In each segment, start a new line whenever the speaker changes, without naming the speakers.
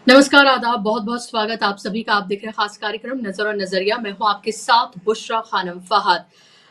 नमस्कार, आदाब, बहुत-बहुत स्वागत आप सभी का। आप देख रहे हैं खास कार्यक्रम नज़र और नज़रिया। मैं हूँ आपके साथ बुशरा खानम फहद।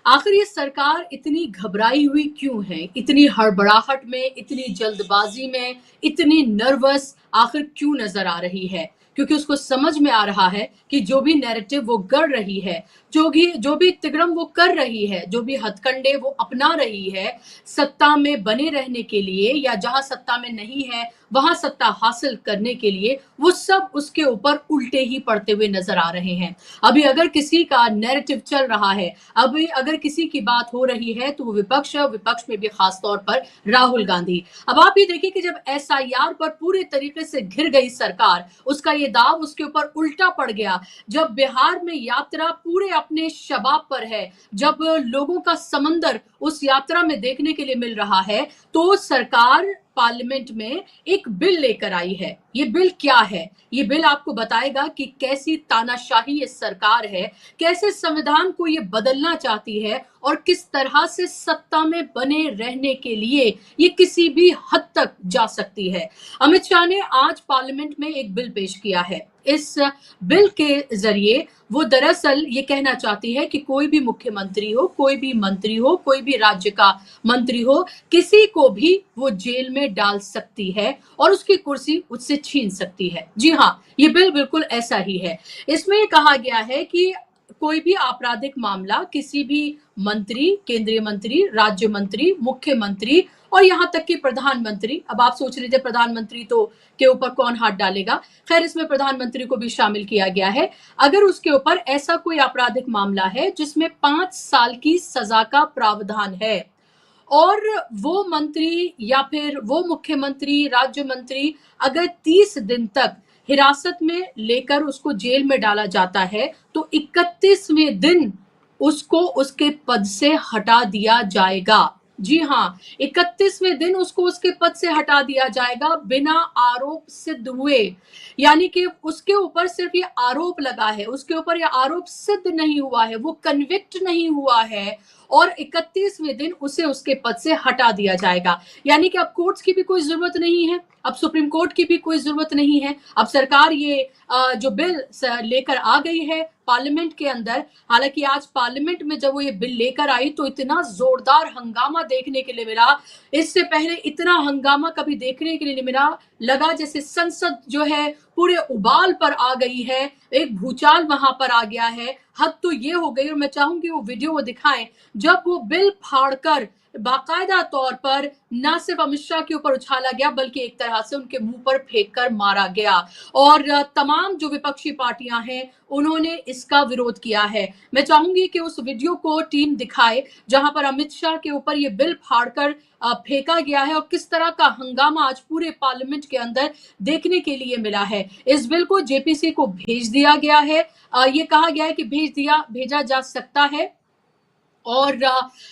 आखिर ये सरकार इतनी घबराई हुई क्यों है? इतनी हड़बड़ाहट में, इतनी जल्दबाज़ी में, इतनी नर्वस आखिर क्यों नज़र आ रही है? क्योंकि उसको समझ में आ रहा है कि जो भी नैरेटिव वो गढ़ रही है, जो भी तिकड़म वो कर रही है, जो भी हथकंडे वो अपना रही है, सत्ता में बने रहने के लिए या जहाँ सत्ता में नहीं है, वहाँ सत्ता हासिल करने के लिए, वो सब उसके ऊपर उल्टे ही पड़ते हुए नज़र आ रहे हैं। अभी अगर किसी का नैरेटिव चल रहा है, अभी अगर किसी की बात हो रही है, तो वो विपक्ष है, विपक्ष में भी खास तौर पर राहुल गांधी। अब आप ये देखिए कि जब एसआईआर पर पूरे तरीके से घिर गई सरकार, उसका ये दाव उसके ऊपर उल्टा पड़ गया। जब बिहार में यात्रा पूरे अपने शबाब पर है, जब लोगों का समंदर उस यात्रा में देखने के लिए मिल रहा है, तो सरकार पार्लियामेंट में एक बिल लेकर आई है। ये बिल क्या है? ये बिल आपको बताएगा कि कैसी तानाशाही ये सरकार है, कैसे संविधान को ये बदलना चाहती है और किस तरह से सत्ता में बने रहने के लिए ये किसी भी हद तक जा सकती है। अमित शाह ने आज पार्लियामेंट में एक बिल पेश किया है। इस बिल के जरिए वो दरअसल ये कहना चाहती है कि कोई भी मुख्यमंत्री हो, कोई भी मंत्री हो, कोई भी राज्य का मंत्री हो, किसी को भी वो जेल में डाल सकती है और उसकी कुर्सी उससे छीन सकती है। जी हाँ, ये बिल बिल्कुल ऐसा ही है। इसमें ये कहा गया है कि कोई भी आपराधिक मामला किसी भी मंत्री, केंद्रीय मंत्री, राज्य मंत्री, मुख्यमंत्री और यहाँ तक कि प्रधानमंत्री, अब आप सोच लीजिए प्रधानमंत्री तो के ऊपर कौन हाथ डालेगा? खैर, इसमें प्रधानमंत्री को भी शामिल किया गया है। अगर उसके ऊपर ऐसा कोई आपराधिक मामला है जिसमें 5 साल की सजा का प्रावधान है और वो मंत्री या फिर वो मुख्यमंत्री, राज्य मंत्री अगर 30 दिन तक हिरासत में लेकर उसको जेल में डाला जाता है, तो 31वें दिन उसको उसके पद से हटा दिया जाएगा। जी हाँ, 31वें दिन उसको उसके पद से हटा दिया जाएगा बिना आरोप सिद्ध हुए। यानी कि उसके ऊपर सिर्फ ये आरोप लगा है, उसके ऊपर ये आरोप सिद्ध नहीं हुआ है, वो कन्विक्ट नहीं हुआ है और 31वें दिन उसे उसके पद से हटा दिया जाएगा। यानी कि अब कोर्ट्स की भी कोई जरूरत नहीं है, अब सुप्रीम कोर्ट की भी कोई जरूरत नहीं है। अब सरकार ये जो बिल लेकर आ गई है पार्लियामेंट के अंदर। हालांकि आज पार्लियामेंट में जब वो ये बिल लेकर आई तो इतना जोरदार हंगामा देखने के लिए मिला। इससे पहले इतना हंगामा कभी देखने के लिए नहीं मिला। लगा जैसे संसद जो है पूरे उबाल पर आ गई है, एक भूचाल वहां पर आ गया है। हद तो ये हो गई, और मैं चाहूंगी वो वीडियो वो दिखाएं जब वो बिल फाड़कर बाकायदा तौर पर न सिर्फ अमित शाह के ऊपर उछाला गया बल्कि एक तरह से उनके मुंह पर फेंक कर मारा गया। और तमाम जो विपक्षी पार्टियां हैं उन्होंने इसका विरोध किया है। मैं चाहूंगी कि उस वीडियो को टीम दिखाए जहां पर अमित शाह के ऊपर ये बिल फाड़कर फेंका गया है और किस तरह का हंगामा आज पूरे पार्लियामेंट के अंदर देखने के लिए मिला है। इस बिल को जेपीसी को भेज दिया गया है। ये कहा गया है कि भेजा जा सकता है। और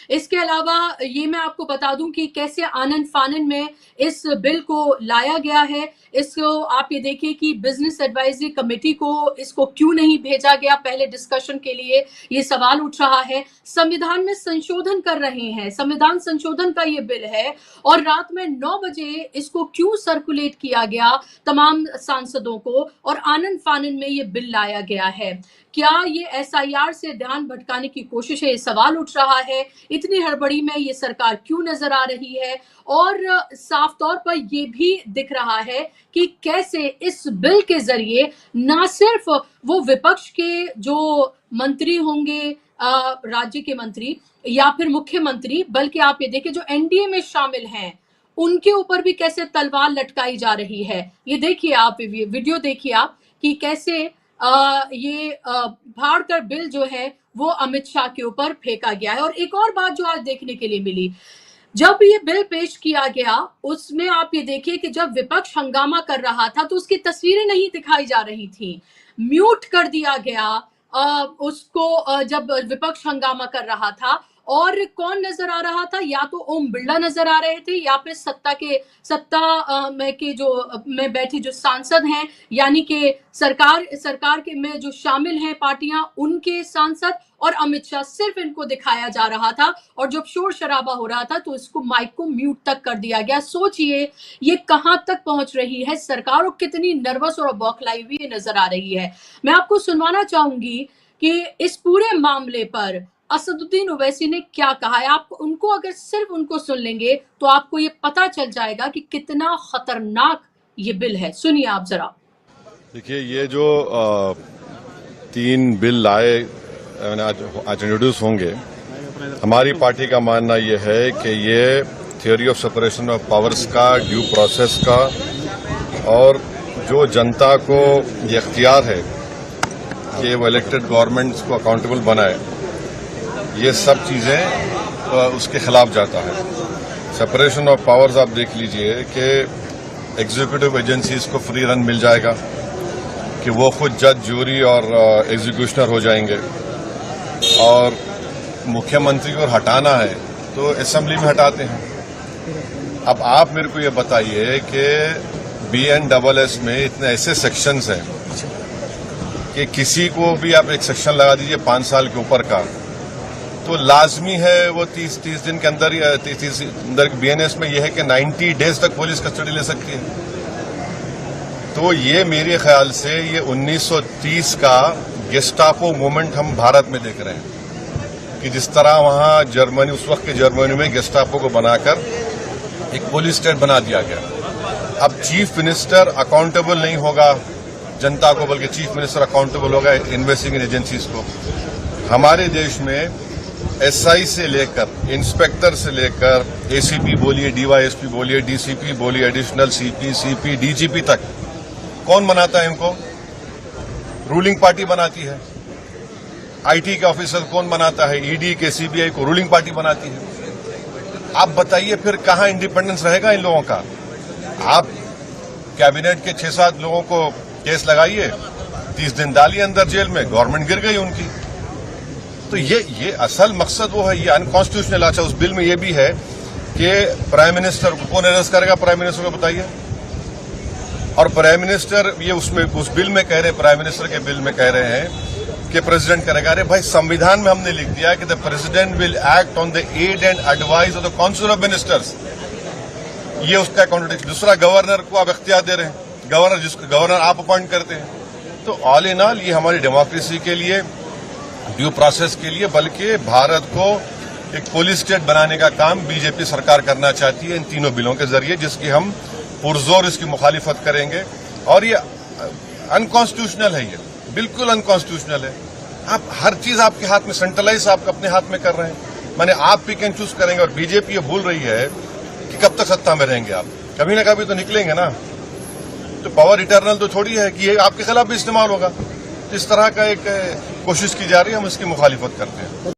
इसके अलावा ये मैं आपको बता दूं कि कैसे आनन फानन में इस बिल को लाया गया है। इसको आप ये देखिए कि बिजनेस एडवाइजरी कमेटी को इसको क्यों नहीं भेजा गया पहले डिस्कशन के लिए, ये सवाल उठ रहा है। संविधान में संशोधन कर रहे हैं, संविधान संशोधन का ये बिल है और रात में 9 बजे इसको क्यों सर्कुलेट किया गया तमाम सांसदों को और आनन फानन में ये बिल लाया गया है। क्या ये एसआईआर से ध्यान भटकाने की कोशिश है? ये सवाल उठ रहा है। इतनी हड़बड़ी में ये सरकार क्यों नजर आ रही है? और साफ तौर पर ये भी दिख रहा है कि कैसे इस बिल के जरिए ना सिर्फ वो विपक्ष के जो मंत्री होंगे, राज्य के मंत्री या फिर मुख्यमंत्री, बल्कि आप ये देखिए जो एनडीए में शामिल हैं उनके ऊपर भी कैसे तलवार लटकाई जा रही है। ये देखिए आप, वीडियो देखिए आप कि कैसे ये भाड़ कर बिल जो है वो अमित शाह के ऊपर फेंका गया है। और एक और बात जो आज देखने के लिए मिली, जब ये बिल पेश किया गया उसमें आप ये देखिए कि जब विपक्ष हंगामा कर रहा था तो उसकी तस्वीरें नहीं दिखाई जा रही थी, म्यूट कर दिया गया उसको जब विपक्ष हंगामा कर रहा था। और कौन नजर आ रहा था? या तो ओम बिरला नजर आ रहे थे या फिर सत्ता में के जो में बैठे जो सांसद हैं, यानी कि सरकार के में जो शामिल हैं पार्टियां, उनके सांसद और अमित शाह, सिर्फ इनको दिखाया जा रहा था। और जब शोर शराबा हो रहा था तो इसको माइक को म्यूट तक कर दिया गया। सोचिए ये कहां तक पहुंच रही है सरकार और कितनी नर्वस और बौखलाई हुई नजर आ रही है। मैं आपको सुनवाना चाहूंगी कि इस पूरे मामले पर असदुद्दीन ओवैसी ने क्या कहा है। आप उनको अगर सिर्फ उनको सुन लेंगे तो आपको ये पता चल जाएगा कि कितना खतरनाक ये बिल है। सुनिए आप जरा।
देखिए, ये जो 3 बिल आए आज इंट्रोड्यूस होंगे, हमारी पार्टी का मानना ये है कि ये theory of separation of powers का, ड्यू प्रोसेस का और जो जनता को ये अख्तियार है कि वो इलेक्टेड गवर्नमेंट्स को अकाउंटेबल बनाए, ये सब चीज़ें उसके खिलाफ जाता है। सेपरेशन ऑफ पावर्स आप देख लीजिए कि एग्जीक्यूटिव एजेंसीज को फ्री रन मिल जाएगा कि वो खुद जज, जूरी और एग्जीक्यूशनर हो जाएंगे, और मुख्यमंत्री को हटाना है तो असेंबली में हटाते हैं। अब आप मेरे को ये बताइए कि BNSS में इतने ऐसे सेक्शंस हैं कि किसी को भी आप एक सेक्शन लगा दीजिए 5 साल के ऊपर का, तो लाजमी है वो 30 दिन के अंदर, 30 अंदर BNS में यह है कि 90 डेज तक पुलिस कस्टडी ले सकती है। तो ये मेरे ख्याल से ये 1930 का गेस्टापो मूवमेंट हम भारत में देख रहे हैं कि जिस तरह वहां जर्मनी, उस वक्त के जर्मनी में गेस्टापो को बनाकर एक पुलिस स्टेट बना दिया गया। अब चीफ मिनिस्टर अकाउंटेबल नहीं होगा जनता को, बल्कि चीफ मिनिस्टर अकाउंटेबल होगा इन्वेस्टिगेटिंग एजेंसीज को। हमारे देश में SI से लेकर, इंस्पेक्टर से लेकर, ACP बोलिए, DYSP बोलिए, DCP बोलिए, एडिशनल CP, DGP तक कौन बनाता है इनको? रूलिंग पार्टी बनाती है। IT के ऑफिसर कौन बनाता है? ED के, CBI को रूलिंग पार्टी बनाती है। आप बताइए फिर कहां इंडिपेंडेंस रहेगा इन लोगों का? आप कैबिनेट के 6-7 लोगों को केस लगाइए, 30 दिन डालिए अंदर जेल में, गवर्नमेंट गिर गई उनकी। तो ये असल मकसद वो है, ये अनकॉन्स्टिट्यूशनल। अच्छा, उस बिल में ये भी है कि प्राइम मिनिस्टर को कौन अरेस्ट करेगा? प्राइम मिनिस्टर को बताइए। और प्राइम मिनिस्टर, ये उसमें उस बिल में कह रहे, प्राइम मिनिस्टर के बिल में कह रहे हैं कि प्रेसिडेंट करेगा। अरे भाई, संविधान में हमने लिख दिया कि the president will act on the aid and advice of the council of ministers. ये उसका कॉन्ट्रडिक्शन। दूसरा, गवर्नर को आप इख्तियार दे रहे हैं, गवर्नर आप अपॉइंट करते हैं। तो ऑल इन ऑल ये हमारी डेमोक्रेसी के लिए, ड्यू प्रोसेस के लिए, बल्कि भारत को एक पुलिस स्टेट बनाने का काम बीजेपी सरकार करना चाहती है इन तीनों बिलों के जरिए, जिसकी हम पुरजोर इसकी मुखालिफत करेंगे। और ये अनकॉन्स्टिट्यूशनल है, ये बिल्कुल अनकॉन्स्टिट्यूशनल है। आप हर चीज आपके हाथ में, सेंट्रलाइज आप अपने हाथ में कर रहे हैं। माने आप पिक एंड चूज करेंगे। और बीजेपी ये भूल रही है कि कब तक सत्ता में रहेंगे आप, कभी ना कभी तो निकलेंगे ना। तो पावर इटर्नल तो थोड़ी है कि ये आपके खिलाफ भी इस्तेमाल होगा। तो इस तरह का एक कोशिश की जा रही है, हम इसकी मुखालिफत करते हैं।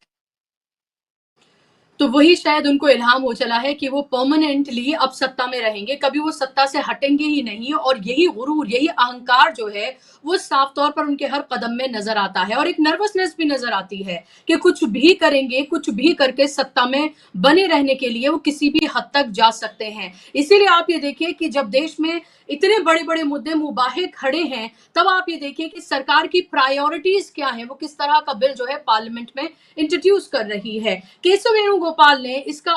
तो वही शायद उनको इल्हाम हो चला है कि वो परमानेंटली अब सत्ता में रहेंगे, कभी वो सत्ता से हटेंगे ही नहीं। और यही गुरूर, यही अहंकार जो है वो साफ तौर पर उनके हर कदम में नजर आता है। और एक नर्वसनेस भी नजर आती है कि कुछ भी करेंगे, कुछ भी करके सत्ता में बने रहने के लिए वो किसी भी हद तक जा सकते हैं। इसीलिए आप ये देखिए कि जब देश में इतने बड़े बड़े मुद्दे मुबाहे खड़े हैं, तब आप ये देखिए कि सरकार की प्रायोरिटीज क्या है, वो किस तरह का बिल जो है पार्लियामेंट में इंट्रोड्यूस कर रही है। केशव वेणुगोपाल ने इसका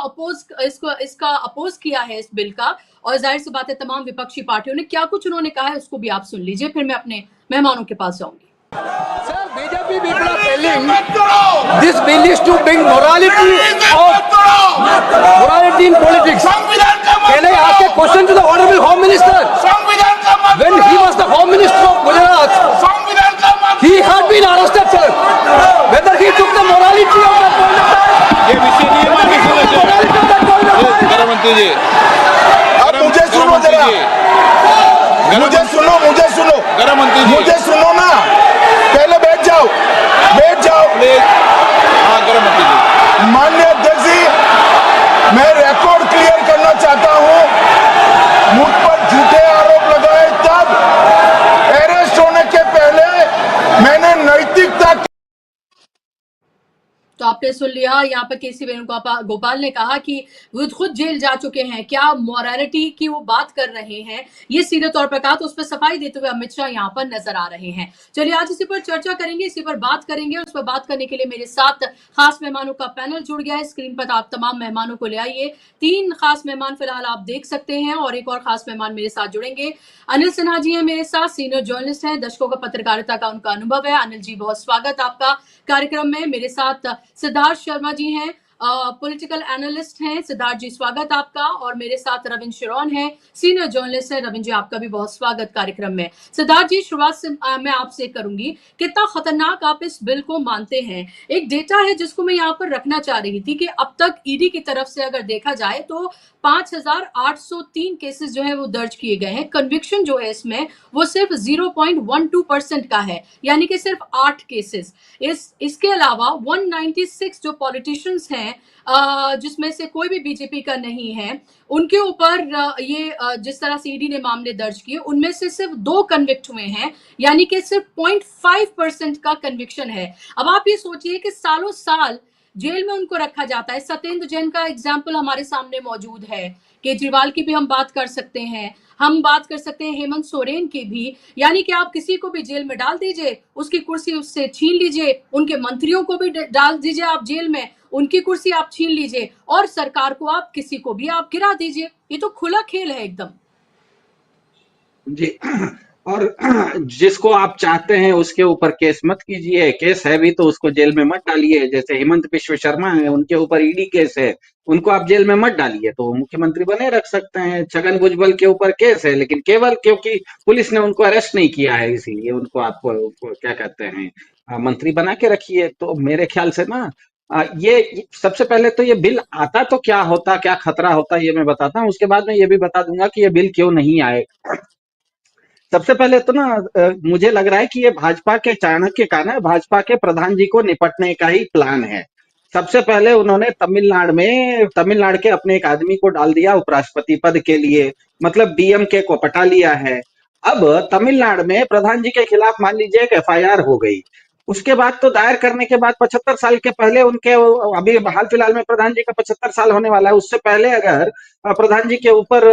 अपोज किया है इस बिल का। और जाहिर सी बात है तमाम विपक्षी पार्टियों ने क्या कुछ उन्होंने कहा है उसको भी आप सुन लीजिए, फिर मैं अपने मेहमानों के पास जाऊंगी।
Sir, BJP people are telling this bill is to bring morality in politics. Can I ask a question to the Honorable Home Minister? When he was the Home Minister of Gujarat, he had been arrested, sir. Whether he took the morality of that point of time,
ये विषय नहीं है।
आप मुझे सुनो जरा, मुझे सुनो
गृह मंत्री जी,
मुझे सुनो ना, पहले बैठ जाओ
प्लीज। हाँ, गृह मंत्री जी।
माननीय अध्यक्ष जी, मैं रिकॉर्ड क्लियर करना चाहता हूं। मुझ पर झूठे आरोप लगाए तब अरेस्ट होने के पहले मैंने नैतिकता
तो आपने सुन लिया, यहाँ पर केसी वेणुगोपाल ने कहा कि वो खुद जेल जा चुके हैं, क्या मोरालिटी की वो बात कर रहे हैं, ये सीधे तौर पर कहा। तो उस पर सफाई देते हुए अमित शाह यहाँ पर नजर आ रहे हैं। चलिए आज इसी पर चर्चा करेंगे, इसी पर बात करेंगे। उस पर बात करने के लिए मेरे साथ खास मेहमानों का पैनल जुड़ गया है। स्क्रीन पर आप तमाम मेहमानों को ले आइए। 3 खास मेहमान फिलहाल आप देख सकते हैं और एक और खास मेहमान मेरे साथ जुड़ेंगे। अनिल सिन्हा जी हैं मेरे साथ, सीनियर जर्नलिस्ट हैं, दशकों का पत्रकारिता का उनका अनुभव है। अनिल जी, बहुत स्वागत आपका कार्यक्रम में। मेरे साथ सिद्धार्थ शर्मा जी हैं, पॉलिटिकल एनालिस्ट हैं। सिद्धार्थ जी, स्वागत आपका। और मेरे साथ रविंद्र शिरोन हैं, सीनियर जर्नलिस्ट हैं। रविंद्र जी, आपका भी बहुत स्वागत कार्यक्रम में। सिद्धार्थ जी, शुरुआत से मैं आपसे करूंगी, कितना खतरनाक आप इस बिल को मानते हैं? एक डेटा है जिसको मैं यहाँ पर रखना चाह रही थी कि अब तक ईडी की तरफ से अगर देखा जाए तो 5,803 केसेस जो है वो दर्ज किए गए हैं। कन्विक्शन जो है इसमें वो सिर्फ 0.12% का है, यानी कि सिर्फ 8 केसेस। इसके अलावा 196 जो पॉलिटिशियंस हैं, जिसमें से कोई भी बीजेपी का नहीं है, उनके ऊपर जिस तरह से ईडी ने मामले दर्ज किए, उनमें से सिर्फ 2 कन्विक्ट हुए हैं, यानी कि सिर्फ 0.5% का कन्विक्शन है। अब आप ये सोचिए कि सालों साल जेल में उनको रखा जाता है। सत्येंद्र जैन का एग्जाम्पल हमारे सामने मौजूद है, केजरीवाल की भी हम बात कर सकते हैं, हम बात कर सकते हैं हेमंत सोरेन की भी। यानी कि आप किसी को भी जेल में डाल दीजिए, उसकी कुर्सी उससे छीन लीजिए, उनके मंत्रियों को भी डाल दीजिए आप जेल में, उनकी कुर्सी आप छीन लीजिए, और सरकार को आप किसी को भी आप गिरा दीजिए। ये तो खुला खेल है एकदम
जी। और जिसको आप चाहते हैं उसके ऊपर केस मत कीजिए, केस है भी तो उसको जेल में मत डालिए। जैसे हेमंत बिश्व शर्मा है, उनके ऊपर ईडी केस है, उनको आप जेल में मत डालिए, तो मुख्यमंत्री बने रख सकते हैं। छगन भुजबल के ऊपर केस है, लेकिन केवल क्योंकि पुलिस ने उनको अरेस्ट नहीं किया है इसीलिए उनको आप क्या कहते हैं मंत्री बना के रखिए। तो मेरे ख्याल से ना ये सबसे पहले तो ये बिल आता तो क्या होता, क्या खतरा होता, ये मैं बताता हूँ। उसके बाद में ये भी बता दूंगा कि ये बिल क्यों नहीं आए। सबसे पहले तो ना मुझे लग रहा है कि ये भाजपा के चाणक्य का ना, भाजपा के प्रधान जी को निपटने का ही प्लान है। सबसे पहले उन्होंने तमिलनाडु के अपने एक आदमी को डाल दिया उपराष्ट्रपति पद के लिए, मतलब डीएमके को पटा लिया है। अब तमिलनाडु में प्रधान जी के खिलाफ मान लीजिए एक एफआईआर हो गई, उसके बाद तो दायर करने के बाद 75 साल के पहले उनके, अभी हाल फिलहाल में प्रधान जी का 75 साल होने वाला है, उससे पहले अगर प्रधान जी के ऊपर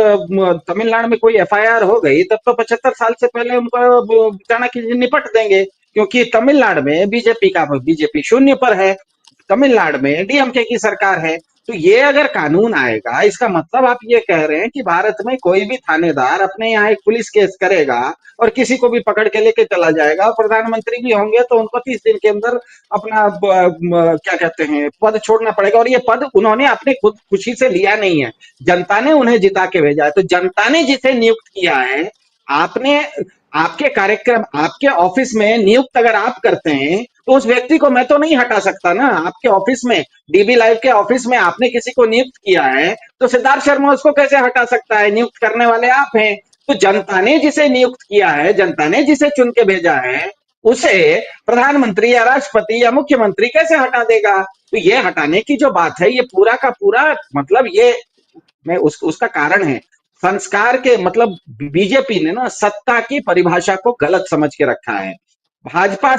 तमिलनाडु में कोई एफआईआर हो गई, तब तो 75 साल से पहले उनको चाणक्य जी निपट देंगे, क्योंकि तमिलनाडु में बीजेपी शून्य पर है, तमिलनाडु में डीएमके की सरकार है। तो ये अगर कानून आएगा, इसका मतलब आप ये कह रहे हैं कि भारत में कोई भी थानेदार अपने यहाँ एक पुलिस केस करेगा और किसी को भी पकड़ के लेके चला जाएगा, और प्रधानमंत्री भी होंगे तो उनको 30 दिन के अंदर अपना क्या कहते हैं पद छोड़ना पड़ेगा। और ये पद उन्होंने अपने खुद खुशी से लिया नहीं है, जनता ने उन्हें जिता के भेजा है। तो जनता ने जिसे नियुक्त किया है, आपने आपके कार्यक्रम, आपके ऑफिस में नियुक्त अगर आप करते हैं तो उस व्यक्ति को मैं तो नहीं हटा सकता ना। आपके ऑफिस में, डीबी लाइव के ऑफिस में आपने किसी को नियुक्त किया है, तो सिद्धार्थ शर्मा उसको कैसे हटा सकता है? नियुक्त करने वाले आप हैं। तो जनता ने जिसे नियुक्त किया है, जनता ने जिसे चुन के भेजा है, उसे प्रधानमंत्री या राष्ट्रपति या मुख्यमंत्री कैसे हटा देगा? तो ये हटाने की जो बात है, ये पूरा का पूरा मतलब ये मैं उसका कारण है संस्कार के, मतलब बीजेपी ने ना सत्ता की परिभाषा को गलत समझ के रखा है। भाजपा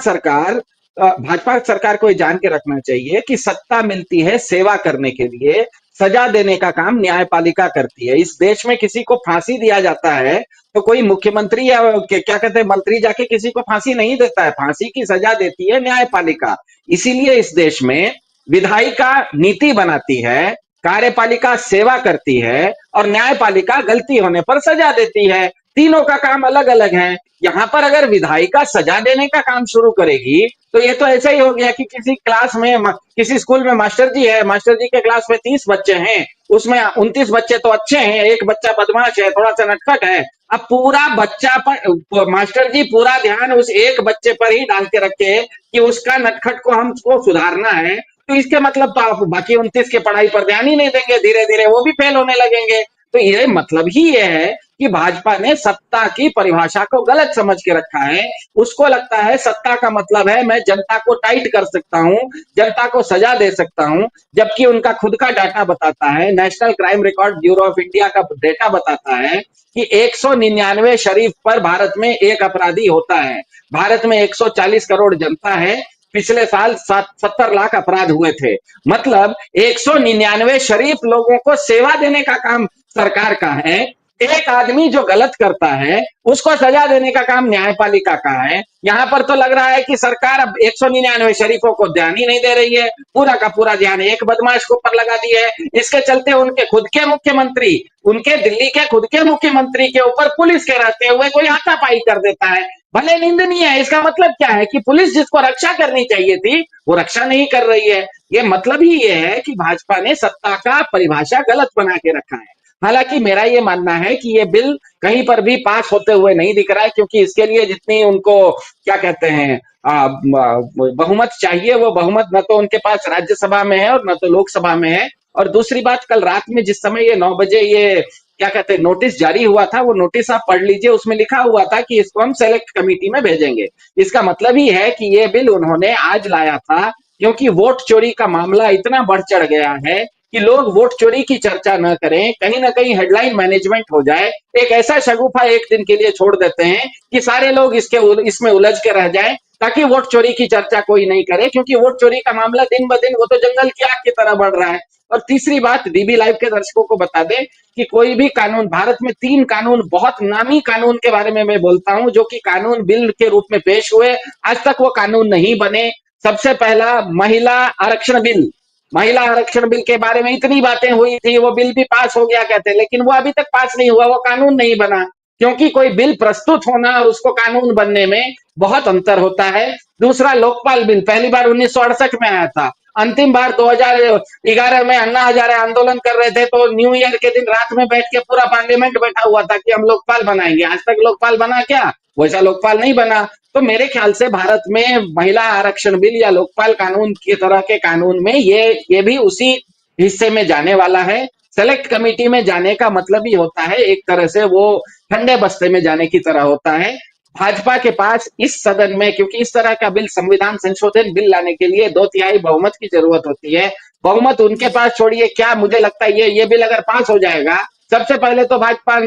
सरकार को ये जान के रखना चाहिए कि सत्ता मिलती है सेवा करने के लिए, सजा देने का काम न्यायपालिका करती है। इस देश में किसी को फांसी दिया जाता है तो कोई मुख्यमंत्री या क्या कहते हैं मंत्री जाके किसी को फांसी नहीं देता है, फांसी की सजा देती है न्यायपालिका। इसीलिए इस देश में विधायिका नीति बनाती है, कार्यपालिका सेवा करती है, और न्यायपालिका गलती होने पर सजा देती है। तीनों का काम अलग अलग है। यहाँ पर अगर विधायिका सजा देने का काम शुरू करेगी तो ये तो ऐसा ही हो गया कि किसी क्लास में, किसी स्कूल में मास्टर जी है, मास्टर जी के क्लास में 30 बच्चे हैं, उसमें 29 बच्चे तो अच्छे हैं, एक बच्चा बदमाश है, थोड़ा सा नटखट है। अब पूरा बच्चा पर मास्टर जी पूरा ध्यान उस एक बच्चे पर ही डाल के रखे कि उसका नटखट को हमको सुधारना है, तो इसके मतलब तो आप बाकी 29 के पढ़ाई पर ध्यान ही नहीं देंगे, धीरे धीरे वो भी फेल होने लगेंगे। तो ये मतलब ही ये है कि भाजपा ने सत्ता की परिभाषा को गलत समझ के रखा है। उसको लगता है सत्ता का मतलब है मैं जनता को टाइट कर सकता हूं, जनता को सजा दे सकता हूं, जबकि उनका खुद का डाटा बताता है, national crime record bureau of India का डेटा बताता है कि 199 शरीफ पर भारत में एक अपराधी होता है। भारत में 140 करोड़ जनता है, पिछले साल 70 लाख अपराध हुए थे। मतलब 199 शरीफ लोगों को सेवा देने का काम सरकार का है। एक आदमी जो गलत करता है उसको सजा देने का काम न्यायपालिका का है। यहां पर तो लग रहा है कि सरकार अब 199 शरीफों को ध्यान ही नहीं दे रही है, पूरा का पूरा ध्यान एक बदमाश के ऊपर लगा दिया है। इसके चलते उनके खुद के मुख्यमंत्री, उनके दिल्ली के खुद के मुख्यमंत्री के ऊपर पुलिस के रहते हुए कोई हाथापाई कर देता है। भले निंदनीय है, इसका मतलब क्या है कि पुलिस जिसको रक्षा करनी चाहिए थी वो रक्षा नहीं कर रही है। ये मतलब ही ये है कि भाजपा ने सत्ता का परिभाषा गलत बना के रखा है। हालांकि मेरा ये मानना है कि ये बिल कहीं पर भी पास होते हुए नहीं दिख रहा है, क्योंकि इसके लिए जितनी उनको क्या कहते हैं बहुमत चाहिए, वो बहुमत न तो उनके पास राज्यसभा में है और न तो लोकसभा में है। और दूसरी बात, कल रात में जिस समय ये 9 बजे ये क्या कहते हैं नोटिस जारी हुआ था, वो नोटिस आप पढ़ लीजिए, उसमें लिखा हुआ था कि इसको हम सेलेक्ट कमेटी में भेजेंगे। इसका मतलब ही है कि ये बिल उन्होंने आज लाया था, क्योंकि वोट चोरी का मामला इतना बढ़ चढ़ गया है कि लोग वोट चोरी की चर्चा न करें, कहीं ना कहीं हेडलाइन मैनेजमेंट हो जाए, एक ऐसा शगुफा एक दिन के लिए छोड़ देते हैं कि सारे लोग इसमें उलझ के रह जाएं, ताकि वोट चोरी की चर्चा कोई नहीं करे, क्योंकि वोट चोरी का मामला दिन ब दिन वो तो जंगल की आग की तरह बढ़ रहा है। और तीसरी बात, डीबी लाइव के दर्शकों को बता दें कि कोई भी कानून, भारत में 3 कानून, बहुत नामी कानून के बारे में मैं बोलता हूं, जो कि कानून बिल के रूप में पेश हुए, आज तक वो कानून नहीं बने। सबसे पहला महिला आरक्षण बिल। महिला आरक्षण बिल के बारे में इतनी बातें हुई थी, वो बिल भी पास हो गया कहते, लेकिन वो अभी तक पास नहीं हुआ, वो कानून नहीं बना, क्योंकि कोई बिल प्रस्तुत होना और उसको कानून बनने में बहुत अंतर होता है। दूसरा, लोकपाल बिल पहली बार 1968 में आया था, अंतिम बार 2011 में अन्ना हजारे आंदोलन कर रहे थे, तो न्यू ईयर के दिन रात में बैठ के पूरा पार्लियामेंट बैठा हुआ था कि हम लोकपाल बनाएंगे। आज तक लोकपाल बना क्या? वैसा लोकपाल नहीं बना। तो मेरे ख्याल से भारत में महिला आरक्षण बिल या लोकपाल कानून की तरह के कानून में ये भी उसी हिस्से में जाने वाला है। सेलेक्ट कमेटी में जाने का मतलब ही होता है एक तरह से वो ठंडे बस्ते में जाने की तरह होता है। भाजपा के पास इस सदन में, क्योंकि इस तरह का बिल, संविधान संशोधन बिल लाने के लिए 2/3 बहुमत की जरूरत होती है। बहुमत उनके पास छोड़िए, क्या मुझे लगता है ये बिल अगर पास हो जाएगा, सबसे पहले तो भाजपा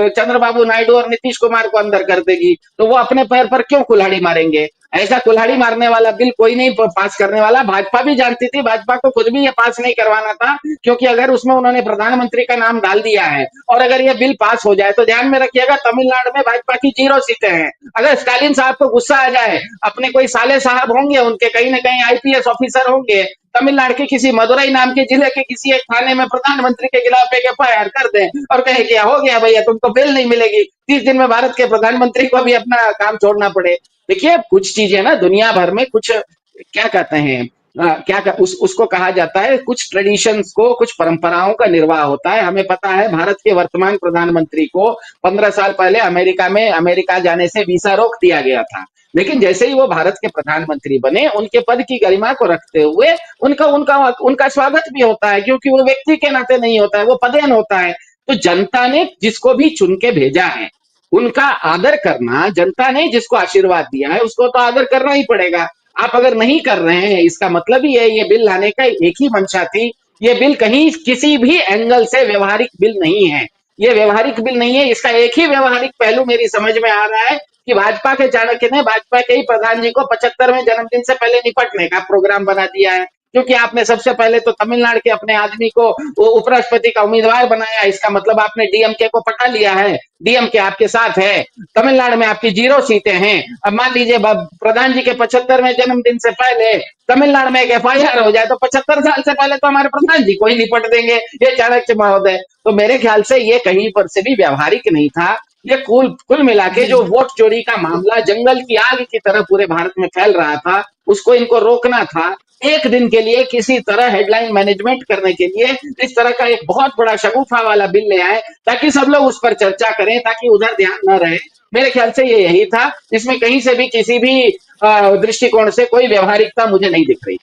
चंद्रबाबू नायडू और नीतीश कुमार को अंदर कर देगी, तो वो अपने पैर पर क्यों कुल्हाड़ी मारेंगे? ऐसा कुल्हाड़ी मारने वाला बिल कोई नहीं पास करने वाला। भाजपा भी जानती थी, भाजपा को खुद भी ये पास नहीं करवाना था, क्योंकि अगर उसमें उन्होंने प्रधानमंत्री का नाम डाल दिया है और अगर ये बिल पास हो जाए, तो ध्यान में रखिएगा, तमिलनाडु में भाजपा की 0 सीटें हैं। अगर स्टालिन साहब को गुस्सा आ जाए, अपने कोई साले साहब होंगे उनके, कहीं ना कहीं आईपीएस ऑफिसर होंगे, तमिलनाडु के किसी मदुरई नाम के जिले के किसी एक थाने में प्रधानमंत्री के खिलाफ एक एफआईआर कर दें और कहे कि हो गया भैया, तुमको बेल नहीं मिलेगी, 30 दिन में भारत के प्रधानमंत्री को भी अपना काम छोड़ना पड़े। देखिए, कुछ चीजें ना दुनिया भर में कुछ क्या कहते हैं उसको कहा जाता है, कुछ ट्रेडिशंस को, कुछ परंपराओं का निर्वाह होता है। हमें पता है भारत के वर्तमान प्रधानमंत्री को 15 साल पहले अमेरिका जाने से वीसा रोक दिया गया था, लेकिन जैसे ही वो भारत के प्रधानमंत्री बने, उनके पद की गरिमा को रखते हुए उनका उनका उनका स्वागत भी होता है, क्योंकि वो व्यक्ति के नाते नहीं होता है, वो पदेन होता है। तो जनता ने जिसको भी चुन के भेजा है उनका आदर करना, जनता ने जिसको आशीर्वाद दिया है उसको तो आदर करना ही पड़ेगा। आप अगर नहीं कर रहे हैं, इसका मतलब ही है ये बिल लाने का एक ही मंशा थी। ये बिल कहीं किसी भी एंगल से व्यवहारिक बिल नहीं है, ये व्यवहारिक बिल नहीं है। इसका एक ही व्यवहारिक पहलू मेरी समझ में आ रहा है कि भाजपा के चाणक्य ने भाजपा के ही प्रधान जी को 75वें जन्मदिन से पहले निपटने का प्रोग्राम बना दिया है, क्योंकि आपने सबसे पहले तो तमिलनाडु के अपने आदमी को उपराष्ट्रपति का उम्मीदवार बनाया। इसका मतलब आपने डीएमके को पटा लिया है, डीएमके आपके साथ है। तमिलनाडु में आपकी 0 सीटें हैं। अब मान लीजिए प्रधान जी के 75वें जन्मदिन से पहले तमिलनाडु में एक एफआईआर हो जाए, तो 75 साल से पहले तो हमारे प्रधान जी को ही निपट देंगे ये चाणक्य महोदय। तो मेरे ख्याल से ये कहीं पर से भी व्यवहारिक नहीं था। ये कुल मिला के जो वोट चोरी का मामला जंगल की आग की तरह पूरे भारत में फैल रहा था, उसको इनको रोकना था। एक दिन के लिए किसी तरह हेडलाइन मैनेजमेंट करने के लिए इस तरह का एक बहुत बड़ा शगुफा वाला बिल ले आए, ताकि सब लोग उस पर चर्चा करें, ताकि उधर ध्यान न रहे। मेरे ख्याल से ये यही था। इसमें कहीं से भी किसी भी दृष्टिकोण से कोई व्यवहारिकता मुझे नहीं दिख रही।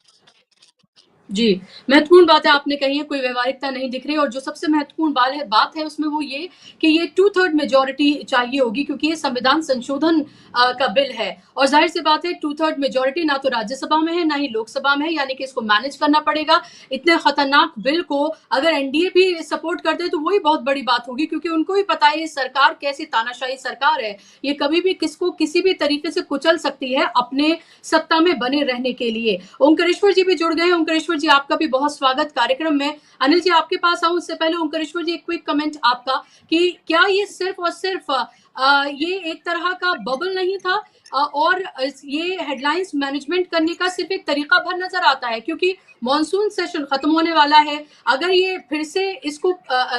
जी, महत्वपूर्ण बातें आपने कही है, कोई व्यावहारिकता नहीं दिख रही और जो सबसे महत्वपूर्ण बात है उसमें वो ये कि ये 2/3 मेजॉरिटी चाहिए होगी क्योंकि ये संविधान संशोधन का बिल है और ज़ाहिर-सी बात है 2/3 मेजॉरिटी ना तो राज्यसभा में है, ना ही लोकसभा में है, यानी कि इसको मैनेज करना पड़ेगा। इतने खतरनाक बिल को अगर एनडीए भी सपोर्ट कर दे तो वही बहुत बड़ी बात होगी क्योंकि उनको भी पता है ये सरकार कैसी तानाशाही सरकार है। ये कभी भी किसको किसी भी तरीके से कुचल सकती है अपने सत्ता में बने रहने के लिए। ओंकारेश्वर जी भी जुड़ गए हैं। ओंकारेश्वर जी, आपका भी बहुत स्वागत कार्यक्रम में। अनिल जी, आपके पास आऊं उससे पहले ओंकारेश्वर जी एक क्विक कमेंट आपका कि क्या ये सिर्फ और सिर्फ ये एक तरह का बबल नहीं था और ये हेडलाइंस मैनेजमेंट करने का सिर्फ एक तरीका भर नजर आता है क्योंकि मॉनसून सेशन खत्म होने वाला है। अगर ये फिर से इसको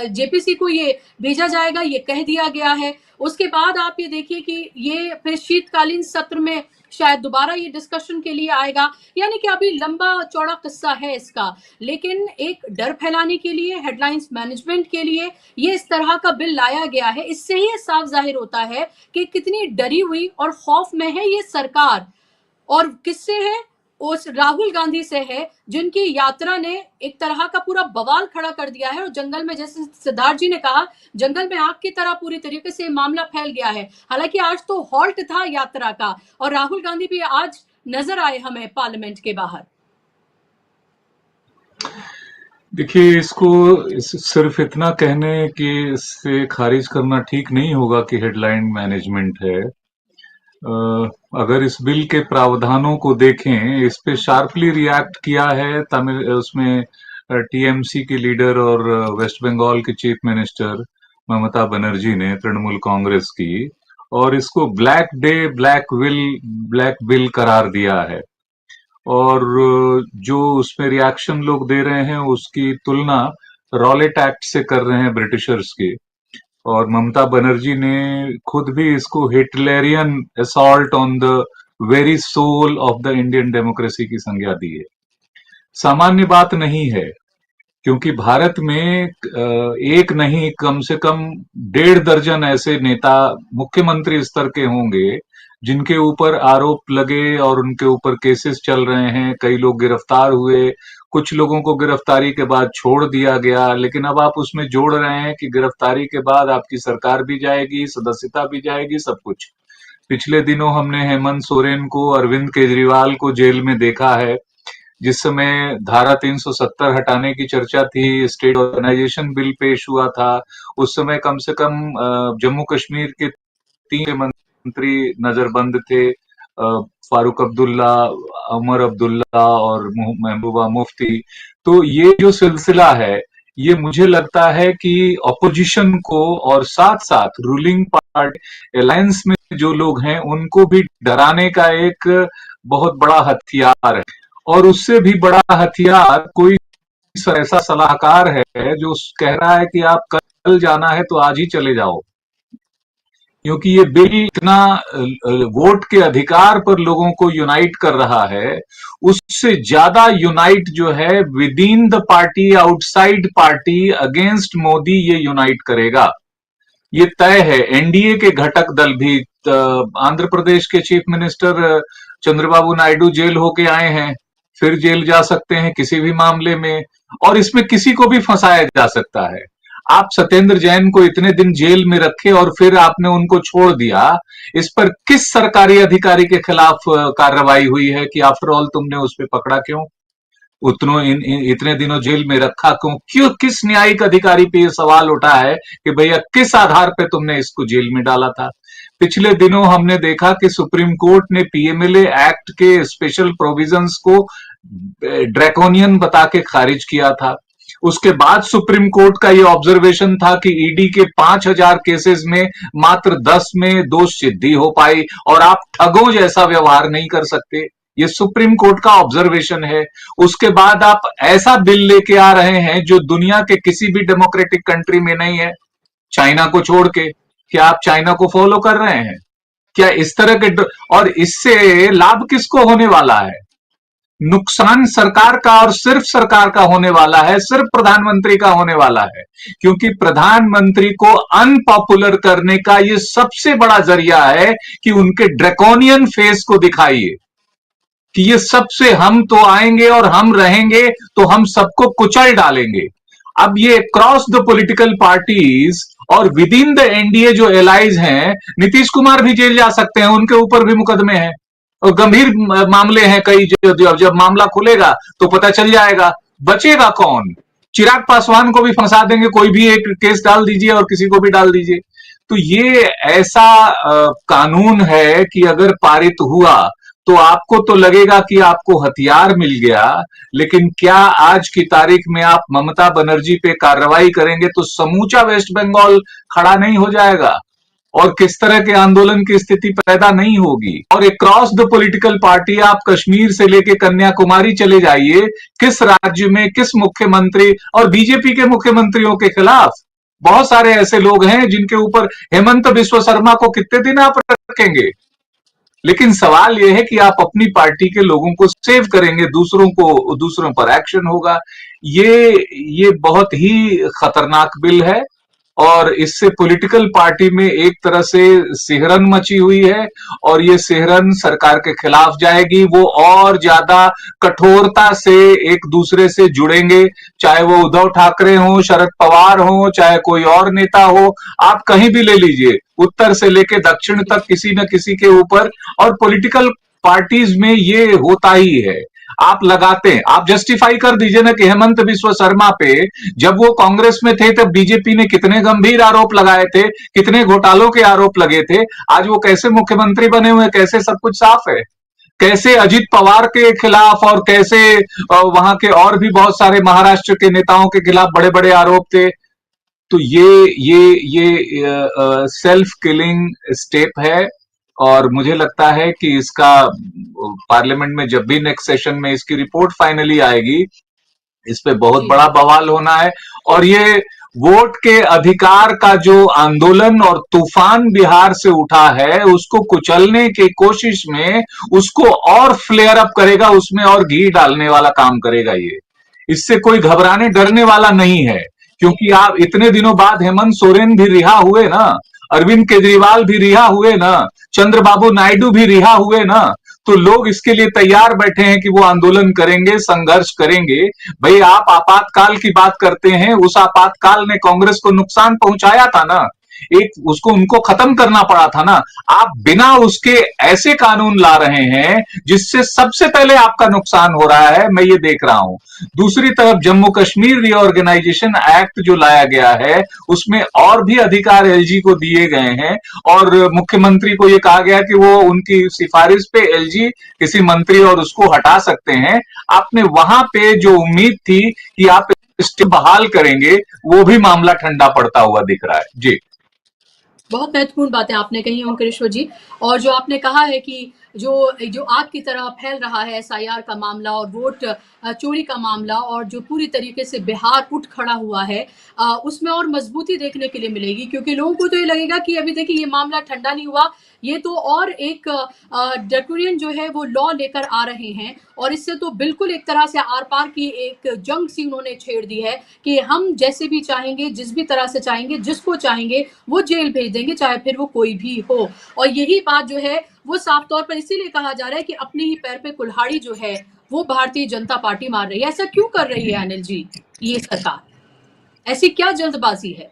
जेपीसी को ये भेजा जाएगा, ये कह दिया गया है, उसके बाद आप ये देखिए कि ये फिर शीतकालीन सत्र में शायद दोबारा ये डिस्कशन के लिए आएगा, यानी कि अभी लंबा चौड़ा किस्सा है इसका। लेकिन एक डर फैलाने के लिए, हेडलाइंस मैनेजमेंट के लिए ये इस तरह का बिल लाया गया है। इससे ही साफ जाहिर होता है कि कितनी डरी हुई और खौफ में है ये सरकार। और किससे है? उस राहुल गांधी से है जिनकी यात्रा ने एक तरह का पूरा बवाल खड़ा कर दिया है और जंगल में, जैसे सिद्धार्थ जी ने कहा, जंगल में आग की तरह पूरी तरीके से मामला फैल गया है। हालांकि आज तो हॉल्ट था यात्रा का और राहुल गांधी भी आज नजर आए हमें पार्लियामेंट के बाहर।
देखिए, सिर्फ इतना कहने कि इससे खारिज करना ठीक नहीं होगा कि हेडलाइन मैनेजमेंट है। अगर इस बिल के प्रावधानों को देखें, इस पे शार्पली रिएक्ट किया है तमिल उसमें टीएमसी की लीडर और वेस्ट बंगाल की चीफ मिनिस्टर ममता बनर्जी ने, तृणमूल कांग्रेस की, और इसको ब्लैक डे ब्लैक बिल करार दिया है। और जो उसमें रिएक्शन लोग दे रहे हैं उसकी तुलना रॉलेट एक्ट से कर रहे हैं ब्रिटिशर्स की, और ममता बनर्जी ने खुद भी इसको Hitlerian assault on the very soul of the Indian democracy की संज्ञा दी है। सामान्य बात नहीं है, क्योंकि भारत में एक नहीं कम से कम 1.5 दर्जन ऐसे नेता मुख्यमंत्री स्तर के होंगे जिनके ऊपर आरोप लगे और उनके ऊपर केसेस चल रहे हैं। कई लोग गिरफ्तार हुए, कुछ लोगों को गिरफ्तारी के बाद छोड़ दिया गया, लेकिन अब आप उसमें जोड़ रहे हैं कि गिरफ्तारी के बाद आपकी सरकार भी जाएगी, सदस्यता भी जाएगी, सब कुछ। पिछले दिनों हमने हेमंत सोरेन को, अरविंद केजरीवाल को जेल में देखा है। जिस समय धारा 370 हटाने की चर्चा थी, स्टेट ऑर्गेनाइजेशन बिल पेश हुआ था, उस समय कम से कम जम्मू कश्मीर के 3 मंत्री नजरबंद थे, फारूक अब्दुल्ला, उमर अब्दुल्ला और महबूबा मुफ्ती। तो ये जो सिलसिला है, ये मुझे लगता है कि ऑपोजिशन को और साथ साथ रूलिंग पार्टी अलायंस में जो लोग हैं उनको भी डराने का एक बहुत बड़ा हथियार है। और उससे भी बड़ा हथियार कोई ऐसा सलाहकार है जो कह रहा है कि आप कल जाना है तो आज ही चले जाओ, क्योंकि ये बिल इतना वोट के अधिकार पर लोगों को यूनाइट कर रहा है। उससे ज्यादा यूनाइट जो है with in the party, outside party, against Modi, ये यूनाइट करेगा, ये तय है। एनडीए के घटक दल भी, आंध्र प्रदेश के chief minister Chandrababu Naidu jail होके आए हैं, फिर जेल जा सकते हैं किसी भी मामले में, और इसमें किसी को भी फंसाया जा सकता है। आप सत्येंद्र जैन को इतने दिन जेल में रखे और फिर आपने उनको छोड़ दिया, इस पर किस सरकारी अधिकारी के खिलाफ कार्रवाई हुई है कि आफ्टर ऑल तुमने उस पर पकड़ा क्यों, इतने दिनों जेल में रखा क्यों, किस न्यायिक अधिकारी पे ये सवाल उठा है कि भैया किस आधार पे तुमने इसको जेल में डाला था। पिछले दिनों हमने देखा कि सुप्रीम कोर्ट ने पीएमएलए एक्ट के स्पेशल प्रोविजंस को ड्रैकोनियन बता के खारिज किया था। उसके बाद सुप्रीम कोर्ट का ये ऑब्जर्वेशन था कि ईडी के 5000 केसेस में मात्र 10 में दोष सिद्धि हो पाई, और आप ठगों जैसा व्यवहार नहीं कर सकते। ये सुप्रीम कोर्ट का ऑब्जर्वेशन है। उसके बाद आप ऐसा बिल लेके आ रहे हैं जो दुनिया के किसी भी डेमोक्रेटिक कंट्री में नहीं है, चाइना को छोड़ के। क्या आप चाइना को फॉलो कर रहे हैं क्या इस तरह के? और इससे लाभ किसको होने वाला है? नुकसान सरकार का, और सिर्फ सरकार का होने वाला है, सिर्फ प्रधानमंत्री का होने वाला है, क्योंकि प्रधानमंत्री को अनपॉपुलर करने का ये सबसे बड़ा जरिया है कि उनके ड्रैकोनियन फेस को दिखाइए। कि ये सबसे हम तो आएंगे और हम रहेंगे तो हम सबको कुचल डालेंगे। अब ये क्रॉस द पॉलिटिकल पार्टीज और विद इन द एनडीए जो एलाइज हैं, नीतीश कुमार भी जेल जा सकते हैं, उनके ऊपर भी मुकदमे हैं और गंभीर मामले हैं कई। जब मामला खुलेगा तो पता चल जाएगा, बचेगा कौन? चिराग पासवान को भी फंसा देंगे, कोई भी एक केस डाल दीजिए और किसी को भी डाल दीजिए। तो ये ऐसा कानून है कि अगर पारित हुआ तो आपको तो लगेगा कि आपको हथियार मिल गया, लेकिन क्या आज की तारीख में आप ममता बनर्जी पे कार्रवाई करेंगे तो समूचा वेस्ट बंगाल खड़ा नहीं हो जाएगा और किस तरह के आंदोलन की स्थिति पैदा नहीं होगी। और एक क्रॉस द पॉलिटिकल पार्टी, आप कश्मीर से लेके कन्याकुमारी चले जाइए, किस राज्य में किस मुख्यमंत्री और बीजेपी के मुख्यमंत्रियों के खिलाफ बहुत सारे ऐसे लोग हैं जिनके ऊपर, हेमंत बिस्व शर्मा को कितने दिन आप रखेंगे? लेकिन सवाल यह है कि आप अपनी पार्टी के लोगों को सेव करेंगे, दूसरों पर एक्शन होगा। ये बहुत ही खतरनाक बिल है और इससे पॉलिटिकल पार्टी में एक तरह से सिहरन मची हुई है और ये सिहरन सरकार के खिलाफ जाएगी। वो और ज्यादा कठोरता से एक दूसरे से जुड़ेंगे, चाहे वो उद्धव ठाकरे हो, शरद पवार हो, चाहे कोई और नेता हो, आप कहीं भी ले लीजिए, उत्तर से लेके दक्षिण तक किसी न किसी के ऊपर। और पॉलिटिकल पार्टीज में ये होता ही है, आप लगाते हैं, आप जस्टिफाई कर दीजिए ना कि हेमंत बिस्व शर्मा पे जब वो कांग्रेस में थे तब बीजेपी ने कितने गंभीर आरोप लगाए थे, कितने घोटालों के आरोप लगे थे, आज वो कैसे मुख्यमंत्री बने हुए, कैसे सब कुछ साफ है, कैसे अजित पवार के खिलाफ और कैसे वहां के और भी बहुत सारे महाराष्ट्र के नेताओं के खिलाफ बड़े बड़े आरोप थे। तो ये सेल्फ किलिंग स्टेप है और मुझे लगता है कि इसका पार्लियामेंट में जब भी नेक्स्ट सेशन में इसकी रिपोर्ट फाइनली आएगी, इस पे बहुत बड़ा बवाल होना है। और ये वोट के अधिकार का जो आंदोलन और तूफान बिहार से उठा है, उसको कुचलने की कोशिश में उसको और फ्लेयर अप करेगा, उसमें और घी डालने वाला काम करेगा। ये इससे कोई घबराने डरने वाला नहीं है, क्योंकि आप इतने दिनों बाद हेमंत सोरेन भी रिहा हुए ना, अरविंद केजरीवाल भी रिहा हुए ना, चंद्रबाबू नायडू भी रिहा हुए ना, तो लोग इसके लिए तैयार बैठे हैं कि वो आंदोलन करेंगे, संघर्ष करेंगे। भाई आप आपातकाल की बात करते हैं, उस आपातकाल ने कांग्रेस को नुकसान पहुंचाया था ना, एक उसको उनको खत्म करना पड़ा था ना। आप बिना उसके ऐसे कानून ला रहे हैं जिससे सबसे पहले आपका नुकसान हो रहा है, मैं ये देख रहा हूं। दूसरी तरफ जम्मू कश्मीर रीऑर्गेनाइजेशन एक्ट जो लाया गया है, उसमें और भी अधिकार एलजी को दिए गए हैं और मुख्यमंत्री को यह कहा गया कि वो उनकी सिफारिश पे एलजी किसी मंत्री और उसको हटा सकते हैं। आपने वहां पे जो उम्मीद थी कि आप स्टे बहाल करेंगे, वो भी मामला ठंडा पड़ता हुआ दिख रहा है। जी,
बहुत महत्वपूर्ण बातें आपने कही ओंकारेश्वर जी। और जो आपने कहा है कि जो आग की तरह फैल रहा है एसआईआर का मामला और वोट चोरी का मामला, और जो पूरी तरीके से बिहार उठ खड़ा हुआ है, उसमें और मजबूती देखने के लिए मिलेगी, क्योंकि लोगों को तो ये लगेगा कि अभी देखिए ये मामला ठंडा नहीं हुआ, ये तो और एक ड्रैकोनियन जो है वो लॉ लेकर आ रहे हैं और इससे तो बिल्कुल एक तरह से आर पार की एक जंग सी उन्होंने छेड़ दी है कि हम जैसे भी चाहेंगे, जिस भी तरह से चाहेंगे, जिसको चाहेंगे वो जेल भेज देंगे, चाहे फिर वो कोई भी हो। और यही बात जो है वो साफ तौर पर इसीलिए कहा जा रहा है कि अपने ही पैर पे कुल्हाड़ी जो है वो भारतीय जनता पार्टी मार रही है। ऐसा क्यों कर रही है अनिल जी ये सरकार? ऐसी क्या जल्दबाजी है?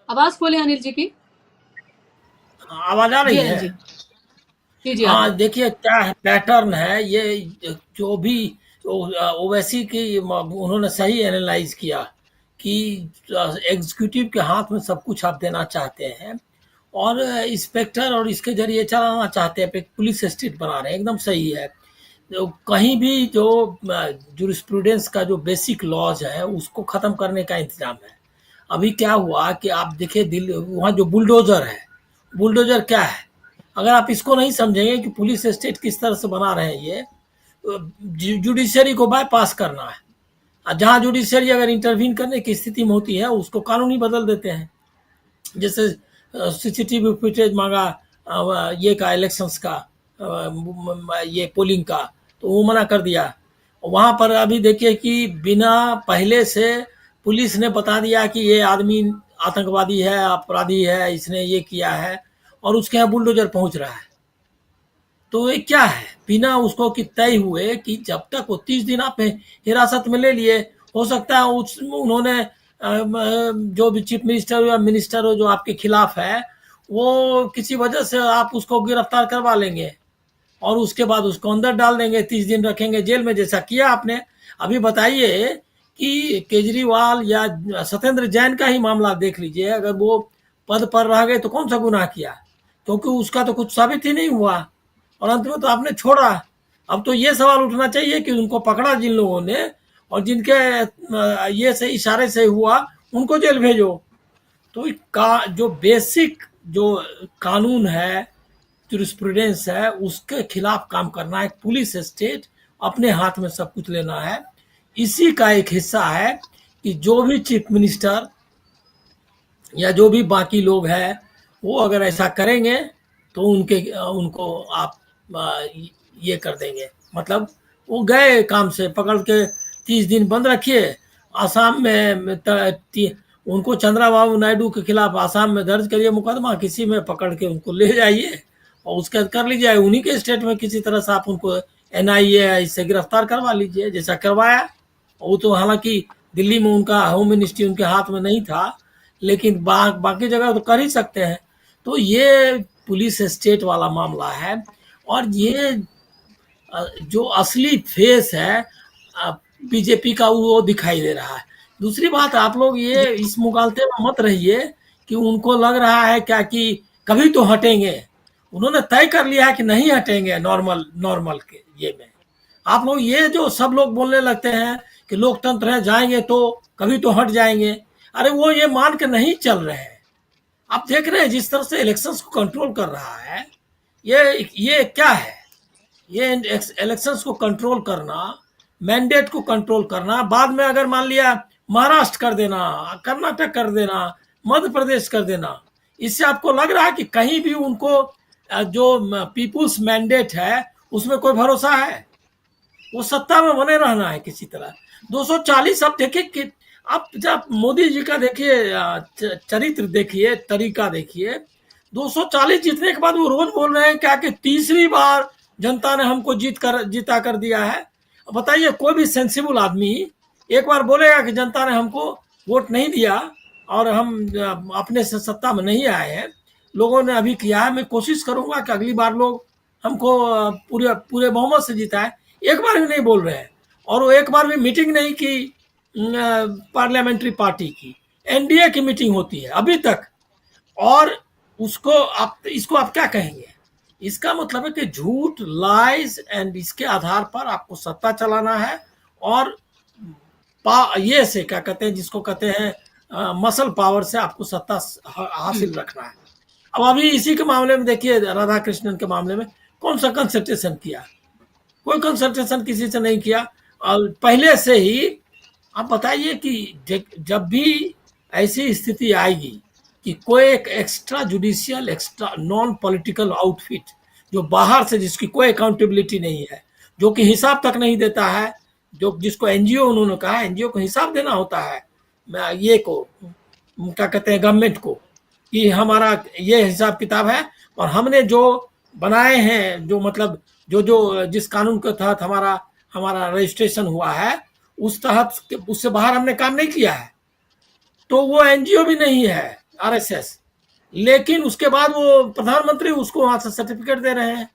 आवाज खोले अनिल जी की।
आवाज आ रही है?
जी जी।
हाँ, देखिए क्या है पैटर्न है ये, जो भी ओवैसी की उन्होंने सही एनालाइज किया कि एग्जीक्यूटिव के हाथ में सब कुछ आप देना चाहते हैं और इंस्पेक्टर और इसके जरिए चलाना चाहते हैं, पुलिस स्टेट बना रहे हैं, एकदम सही है। तो कहीं भी जो जुरिस्प्रूडेंस का जो बेसिक लॉज है उसको खत्म करने का इंतजाम है। अभी क्या हुआ कि आप देखिए दिल्ली वहाँ जो बुलडोजर है, बुलडोजर क्या है, अगर आप इसको नहीं समझेंगे कि पुलिस स्टेट किस तरह से बना रहे हैं, ये जुडिशरी को बाईपास करना है। जहाँ जुडिशरी अगर इंटरवीन करने की स्थिति में होती है उसको कानूनी बदल देते हैं। जैसे सीसीटीवी फुटेज मांगा ये का इलेक्शंस का, ये पोलिंग का, तो वो मना कर दिया। वहाँ पर अभी देखिए कि बिना पहले से पुलिस ने बता दिया कि ये आदमी आतंकवादी है, अपराधी है, इसने ये किया है, और उसके यहाँ बुलडोजर पहुंच रहा है। तो ये क्या है, बिना उसको कि तय हुए कि जब तक वो 30 दिन आप हिरासत में ले लिए, हो सकता है उन्होंने जो भी चीफ मिनिस्टर हो या मिनिस्टर हो जो आपके खिलाफ है, वो किसी वजह से आप उसको गिरफ्तार करवा लेंगे और उसके बाद उसको अंदर डाल देंगे, 30 दिन रखेंगे जेल में, जैसा किया आपने। अभी बताइए कि केजरीवाल या सत्येंद्र जैन का ही मामला देख लीजिए, अगर वो पद पर रह गए तो कौन सा गुनाह किया, क्योंकि उसका तो कुछ साबित ही नहीं हुआ और अंत में तो आपने छोड़ा। अब तो ये सवाल उठना चाहिए कि उनको पकड़ा जिन लोगों ने और जिनके ये से इशारे से हुआ उनको जेल भेजो। तो जो बेसिक जो कानून है, जूरिस्प्रूडेंस है, उसके खिलाफ काम करना है। पुलिस स्टेट अपने हाथ में सब कुछ लेना है। इसी का एक हिस्सा है कि जो भी चीफ मिनिस्टर या जो भी बाकी लोग हैं वो अगर ऐसा करेंगे तो उनको आप ये कर देंगे, मतलब वो गए काम से, पकड़ के 30 दिन बंद रखिए। आसाम में उनको चंद्रबाबू नायडू के खिलाफ आसाम में दर्ज करिए मुकदमा, किसी में पकड़ के उनको ले जाइए और उसके बाद कर लीजिए, उन्हीं के स्टेट में किसी तरह से आप उनको NIA से गिरफ्तार करवा लीजिए, जैसा करवाया। वो तो हालांकि दिल्ली में उनका होम मिनिस्ट्री उनके हाथ में नहीं था, लेकिन बाकी जगह तो कर ही सकते हैं। तो ये पुलिस स्टेट वाला मामला है और ये जो असली फेस है बीजेपी का वो दिखाई दे रहा है। दूसरी बात, आप लोग ये इस मुगालते में मत रहिए कि उनको लग रहा है क्या कि कभी तो हटेंगे। उन्होंने तय कर लिया है कि नहीं हटेंगे नॉर्मल के ये में। आप लोग ये जो सब लोग बोलने लगते हैं कि लोकतंत्र है, जाएंगे तो कभी तो हट जाएंगे, अरे वो ये मान के नहीं चल रहे हैं। आप देख रहे हैं जिस तरह से इलेक्शंस को कंट्रोल कर रहा है, ये क्या है? ये इलेक्शंस को कंट्रोल करना, मैंडेट को कंट्रोल करना, बाद में अगर मान लिया महाराष्ट्र कर देना, कर्नाटक कर देना, मध्य प्रदेश कर देना, इससे आपको लग रहा है कि कहीं भी उनको जो पीपुल्स मैंडेट है उसमें कोई भरोसा है? वो सत्ता में बने रहना है किसी तरह। 240 अब देखिए कि आप जब मोदी जी का देखिए चरित्र देखिए, तरीका देखिए, 240 जीतने के बाद वो रोज बोल रहे हैं क्या कि तीसरी बार जनता ने हमको जीता कर दिया है। बताइए, कोई भी सेंसिबल आदमी एक बार बोलेगा कि जनता ने हमको वोट नहीं दिया और हम अपने से सत्ता में नहीं आए हैं, लोगों ने अभी किया है, मैं कोशिश करूंगा कि अगली बार लोग हमको पूरे बहुमत से जिताए, एक बार भी नहीं बोल रहे हैं। और वो एक बार भी मीटिंग नहीं की पार्लियामेंट्री पार्टी की, NDA की मीटिंग होती है अभी तक, और इसको आप क्या कहेंगे? इसका मतलब है कि झूठ, लाइज एंड इसके आधार पर आपको सत्ता चलाना है और ये से क्या कहते हैं, जिसको कहते हैं मसल पावर से आपको सत्ता हासिल रखना है। अब अभी इसी के मामले में देखिए, राधा कृष्णन के मामले में कौन सा कंसल्टेशन किया? कोई कंसल्टेशन किसी से नहीं किया। और पहले से ही आप बताइए कि जब भी ऐसी स्थिति आएगी कि कोई एक extra judicial, extra non political outfit जो बाहर से, जिसकी कोई अकाउंटेबिलिटी नहीं है, जो कि हिसाब तक नहीं देता है, जिसको NGO उन्होंने कहा, NGO को हिसाब देना होता है ये को क्या कहते हैं गवर्नमेंट को, कि हमारा ये हिसाब किताब है और हमने जो बनाए हैं, जो मतलब जो जिस कानून के तहत हमारा रजिस्ट्रेशन हुआ है उस तहत, उससे बाहर हमने काम नहीं किया है। तो वो NGO भी नहीं है, RSS, लेकिन उसके बाद वो प्रधानमंत्री उसको वहां से सर्टिफिकेट दे रहे हैं।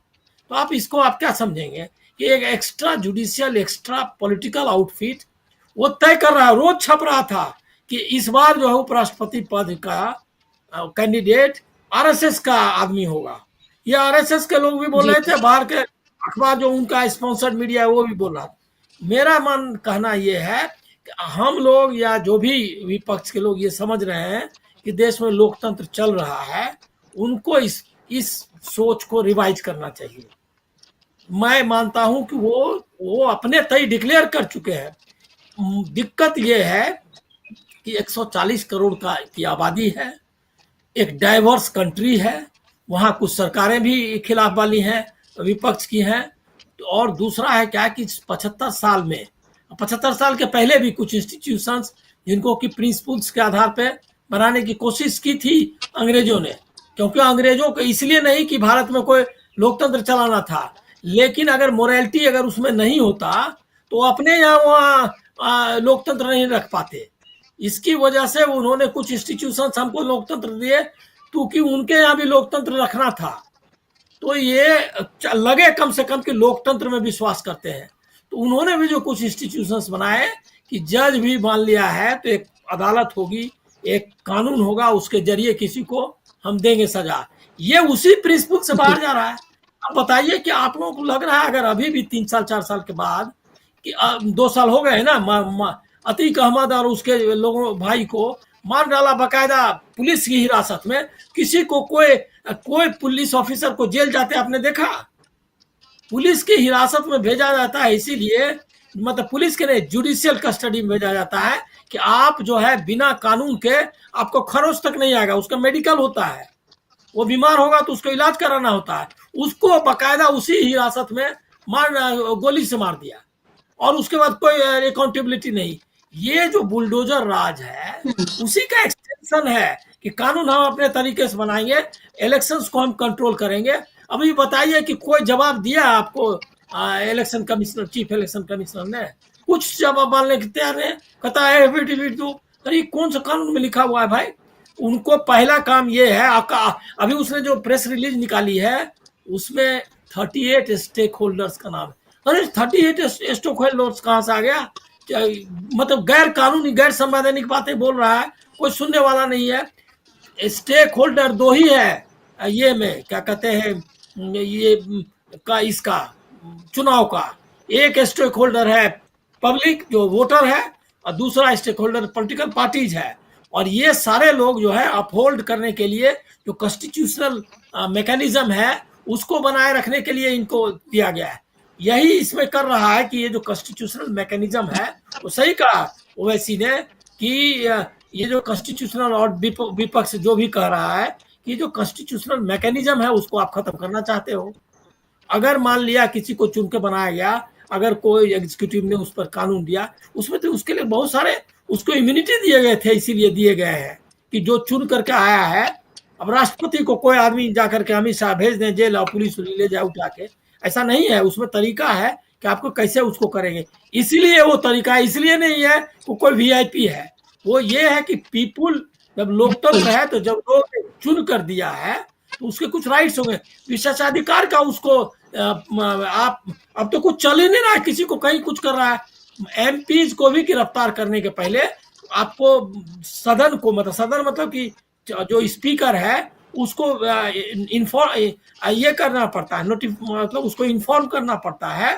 तो आप इसको आप क्या समझेंगे कि एक extra judicial, extra political outfit वो तय कर रहा है। रोज छप रहा था कि इस बार जो है उपराष्ट्रपति पद का कैंडिडेट RSS का आदमी होगा। ये RSS के लोग भी बोल रहे थे, बाहर के अखबार जो उनका स्पॉन्सर्ड मीडिया है वो भी बोल रहा था। मेरा मन कहना ये है कि हम लोग या जो भी विपक्ष के लोग ये समझ रहे हैं कि देश में लोकतंत्र चल रहा है, उनको इस सोच को रिवाइज करना चाहिए। मैं मानता हूं कि वो अपने तय डिक्लेयर कर चुके हैं। दिक्कत ये है कि 140 करोड़ की आबादी है, एक डाइवर्स कंट्री है, वहाँ कुछ सरकारें भी खिलाफ वाली हैं, विपक्ष की हैं, और दूसरा है क्या कि 75 साल के पहले भी कुछ इंस्टीट्यूशंस जिनको कि प्रिंसिपल्स के आधार पे बनाने की कोशिश की थी अंग्रेजों ने, क्योंकि अंग्रेजों को इसलिए नहीं कि भारत में कोई लोकतंत्र चलाना था, लेकिन अगर मोरालिटी अगर उसमें नहीं होता तो अपने यहाँ वहाँ लोकतंत्र नहीं रख पाते। इसकी वजह से उन्होंने कुछ इंस्टीट्यूशंस हमको लोकतंत्र दिए, क्योंकि उनके यहाँ भी लोकतंत्र रखना था। तो ये लगे कम से कम कि लोकतंत्र में विश्वास करते हैं, तो उन्होंने भी जो कुछ इंस्टीट्यूशंस बनाए कि जज भी मान लिया है तो एक अदालत होगी, एक कानून होगा, उसके जरिए किसी को हम देंगे सजा। ये उसी प्रिंसिपल से बाहर जा रहा है। अब बताइए कि आप लोगों को लग रहा है अगर अभी भी 3 साल 4 साल के बाद कि 2 साल हो गए ना, अतीक अहमद और उसके लोगों भाई को मार डाला बकायदा पुलिस की हिरासत में, किसी को कोई पुलिस ऑफिसर को जेल जाते आपने देखा? पुलिस की हिरासत में भेजा जाता है इसीलिए, मतलब पुलिस के नहीं, जुडिशियल कस्टडी में भेजा जाता है कि आप जो है बिना कानून के आपको खरोच तक नहीं आएगा। उसका मेडिकल होता है, वो बीमार होगा तो उसको इलाज कराना होता है, उसको बकायदा उसी हिरासत में गोली से मार दिया और उसके बाद कोई अकाउंटेबिलिटी नहीं। ये जो बुलडोजर राज है उसी का एक्सटेंशन है कि कानून हम अपने तरीके से बनाएंगे, इलेक्शंस को हम कंट्रोल करेंगे। अभी बताइए कि कोई जवाब दिया आपको election commissioner, chief election commissioner ने? कुछ जवाब मानने की तैयार है, कहता है एफिडेविट दो। अरे कौन सा कानून में लिखा हुआ है भाई? उनको पहला काम ये है, अभी उसने जो प्रेस रिलीज निकाली है उसमें 38 स्टेक होल्डर्स का नाम है। अरे 38 स्टेक होल्डर्स कहाँ से आ गया? मतलब गैर कानूनी गैर संवैधानिक बातें बोल रहा है, कोई सुनने वाला नहीं है। स्टेक होल्डर 2 ही है ये में, क्या कहते हैं, ये का इसका चुनाव का। एक स्टेक होल्डर है पब्लिक जो वोटर है और दूसरा स्टेक होल्डर पॉलिटिकल पार्टीज है। और ये सारे लोग जो है अपहोल्ड करने के लिए जो कॉन्स्टिट्यूशनल मैकेनिज्म है उसको बनाए रखने के लिए इनको दिया गया है। यही इसमें कर रहा है कि ये जो कॉन्स्टिट्यूशनल मैकेनिज्म है, वो सही कहा ओवैसी ने कि ये जो कॉन्स्टिट्यूशनल और विपक्ष जो भी कह रहा है कि जो कॉन्स्टिट्यूशनल मैकेनिज्म है उसको आप खत्म करना चाहते हो। अगर मान लिया किसी को चुन के बनाया गया, अगर कोई एग्जीक्यूटिव ने उस पर कानून दिया, उसमें तो उसके लिए बहुत सारे उसको इम्यूनिटी दिए गए थे, इसीलिए दिए गए हैं कि जो चुन करके आया है। अब राष्ट्रपति को कोई आदमी जाकर के अमित शाह भेज दें जेल और पुलिस ले जाए उठा के, ऐसा नहीं है। उसमें तरीका है कि आपको कैसे उसको करेंगे। इसीलिए वो तरीका इसलिए नहीं है वो कोई वीआईपी है, वो ये है कि पीपुल, जब लोकतंत्र है तो जब लोग चुन कर दिया है तो उसके कुछ राइट्स होंगे। विशेषाधिकार का उसको आप अब तो कुछ चल ही नहीं रहा है, किसी को कहीं कुछ कर रहा है। एमपीज को भी गिरफ्तार करने के पहले आपको सदन को, मतलब सदन मतलब कि जो स्पीकर है उसको ये करना पड़ता है, मतलब उसको इन्फॉर्म करना पड़ता है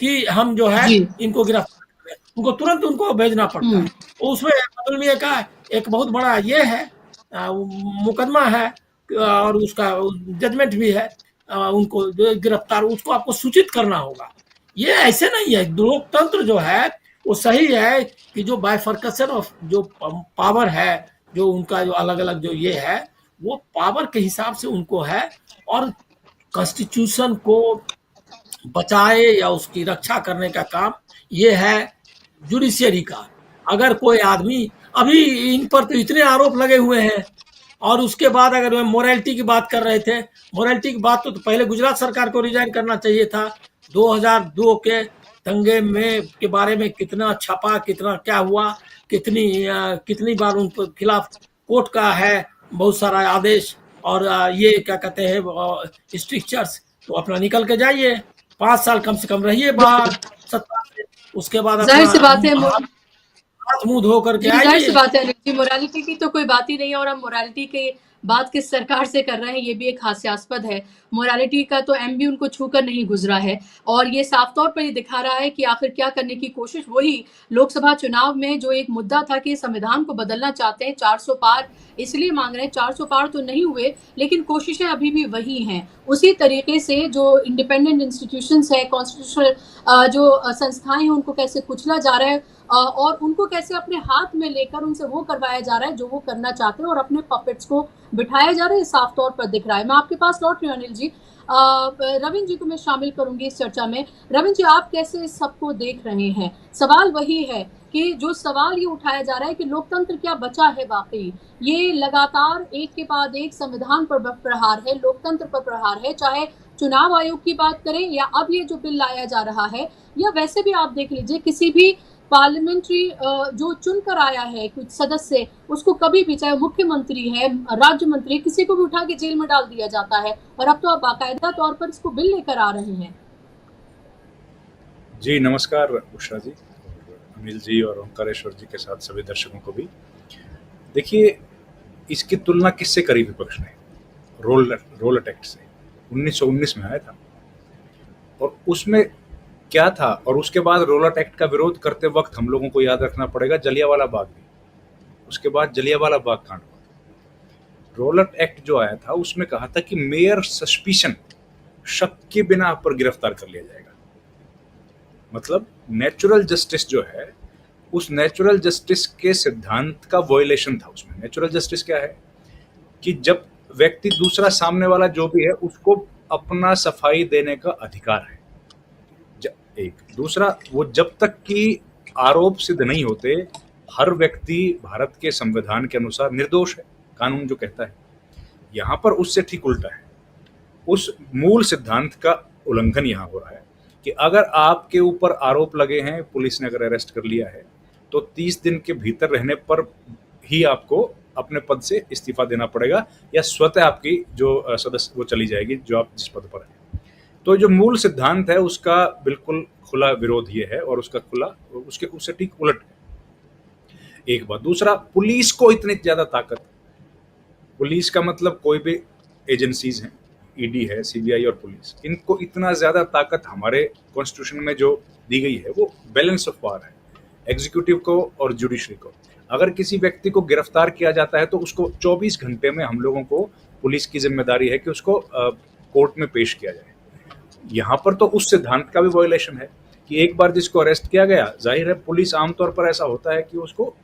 कि हम जो है इनको गिरफ्तार करें, उनको तुरंत उनको भेजना पड़ता है। उसमें बदल में एक बहुत बड़ा ये है मुकदमा है और उसका जजमेंट भी है, उनको जो गिरफ्तार उसको आपको सूचित करना होगा। ये ऐसे नहीं है। लोकतंत्र जो है वो सही है कि जो बाइफर्केशन ऑफ जो पावर है, जो उनका जो अलग अलग जो ये है वो पावर के हिसाब से उनको है, और कॉन्स्टिट्यूशन को बचाए या उसकी रक्षा करने का काम ये है जुडिशियरी का। अगर कोई आदमी, अभी इन पर तो इतने आरोप लगे हुए हैं, और उसके बाद अगर मोरालिटी की बात कर रहे थे, मोरालिटी की बात तो पहले गुजरात सरकार को रिजाइन करना चाहिए था। 2002 के दंगे में के बारे में कितना छपा, कितना क्या हुआ, कितनी बार उन पर खिलाफ कोर्ट का है बहुत सारा आदेश और ये क्या कहते हैं स्ट्रिक्चर्स, तो अपना निकल के जाइए, 5 साल कम से कम रहिए बाहर सत्ता से, उसके बाद
जाहिर सी बात है
हाथ मुंह धो करके
जाहिर सी बात है मोरालिटी की तो कोई बात ही नहीं है। और हम मोरालिटी के बात किस सरकार से कर रहे हैं ये भी एक हास्यास्पद है। मोरालिटी का तो एमबी उनको छूकर नहीं गुजरा है, और ये साफ तौर पर ये दिखा रहा है कि आखिर क्या करने की कोशिश, वही लोकसभा चुनाव में जो एक मुद्दा था कि संविधान को बदलना चाहते हैं, 400 पार इसलिए मांग रहे हैं, 400 पार तो नहीं हुए लेकिन कोशिशें अभी भी वही हैं। उसी तरीके से जो इंडिपेंडेंट इंस्टीट्यूशंस है, कॉन्स्टिट्यूशनल जो संस्थाएं हैं, उनको कैसे कुचला जा रहा है और उनको कैसे अपने हाथ में लेकर उनसे वो करवाया जा रहा है जो वो करना चाहते हैं, और अपने पपेट्स को बिठाया जा रहा है, साफ तौर पर दिख रहा है। मैं आपके पास लौट रही हूँ अनिल जी। रविंद्र जी को मैं शामिल करूंगी इस चर्चा में। रविंद्र जी, आप कैसे इस सबको देख रहे हैं? सवाल वही है कि जो सवाल ये उठाया जा रहा है कि लोकतंत्र क्या बचा है वाकई, ये लगातार एक के बाद एक संविधान पर प्रहार है, लोकतंत्र पर प्रहार है, चाहे चुनाव आयोग की बात करें या अब ये जो बिल लाया जा रहा है, या वैसे भी आप देख लीजिए किसी भी पार्लियामेंट्री जो चुनकर आया है कुछ सदस्य, उसको कभी भी, चाहे मुख्यमंत्री है, राज्य मंत्री, किसी को भी उठा के जेल में डाल दिया जाता है, और अब तो आप बाकायदा तौर पर इसको बिल लेकर आ रहे हैं।
जी नमस्कार उषा जी, अनिल जी और ओंकारेश्वर जी के साथ सभी दर्शकों को भी। देखिए, इसकी तुलना किससे करी विपक्ष ने? रोलट एक्ट से 1919 में आया था, और उसमें क्या था, और उसके बाद रोलट एक्ट का विरोध करते वक्त हम लोगों को याद रखना पड़ेगा जलियांवाला बाग भी, उसके बाद जलियांवाला बाग कांड हुआ। रोलट एक्ट जो आया था उसमें कहा था कि मेयर सस्पिशन, शक के बिना पर गिरफ्तार कर लिया जाएगा। मतलब नेचुरल जस्टिस जो है, उस नेचुरल जस्टिस के सिद्धांत का वॉयलेशन था उसमें। नेचुरल जस्टिस क्या है कि जब व्यक्ति दूसरा सामने वाला जो भी है उसको अपना सफाई देने का अधिकार है। एक दूसरा, वो जब तक कि आरोप सिद्ध नहीं होते, हर व्यक्ति भारत के संविधान के अनुसार निर्दोष है, कानून जो कहता है। यहाँ पर उससे ठीक उल्टा है, उस मूल सिद्धांत का उल्लंघन यहाँ हो रहा है कि अगर आपके ऊपर आरोप लगे हैं, पुलिस ने अगर अरेस्ट कर लिया है, तो 30 दिन के भीतर रहने पर ही आपको अपने पद से इस्तीफा देना पड़ेगा, या स्वतः आपकी जो सदस्य वो चली जाएगी जो आप जिस पद पर हैं। तो जो मूल सिद्धांत है उसका बिल्कुल खुला विरोध ये है, और उससे ठीक उलट है। एक बात। दूसरा, पुलिस को इतनी ज्यादा ताकत, पुलिस का मतलब कोई भी एजेंसीज हैं, ईडी है, सीबीआई और पुलिस, इनको इतना ज्यादा ताकत हमारे कॉन्स्टिट्यूशन में जो दी गई है वो बैलेंस ऑफ पावर है, एग्जीक्यूटिव को और जुडिशरी को। अगर किसी व्यक्ति को गिरफ्तार किया जाता है तो उसको 24 घंटे में हम लोगों को, पुलिस की जिम्मेदारी है कि उसको कोर्ट में पेश किया जाए। यहाँ पर तो उस सिद्धांत का भी वायलेशन है कि एक बार जिसको अरेस्ट किया गया, जाहिर है पुलिस आमतौर पर ऐसा होता है कि उसको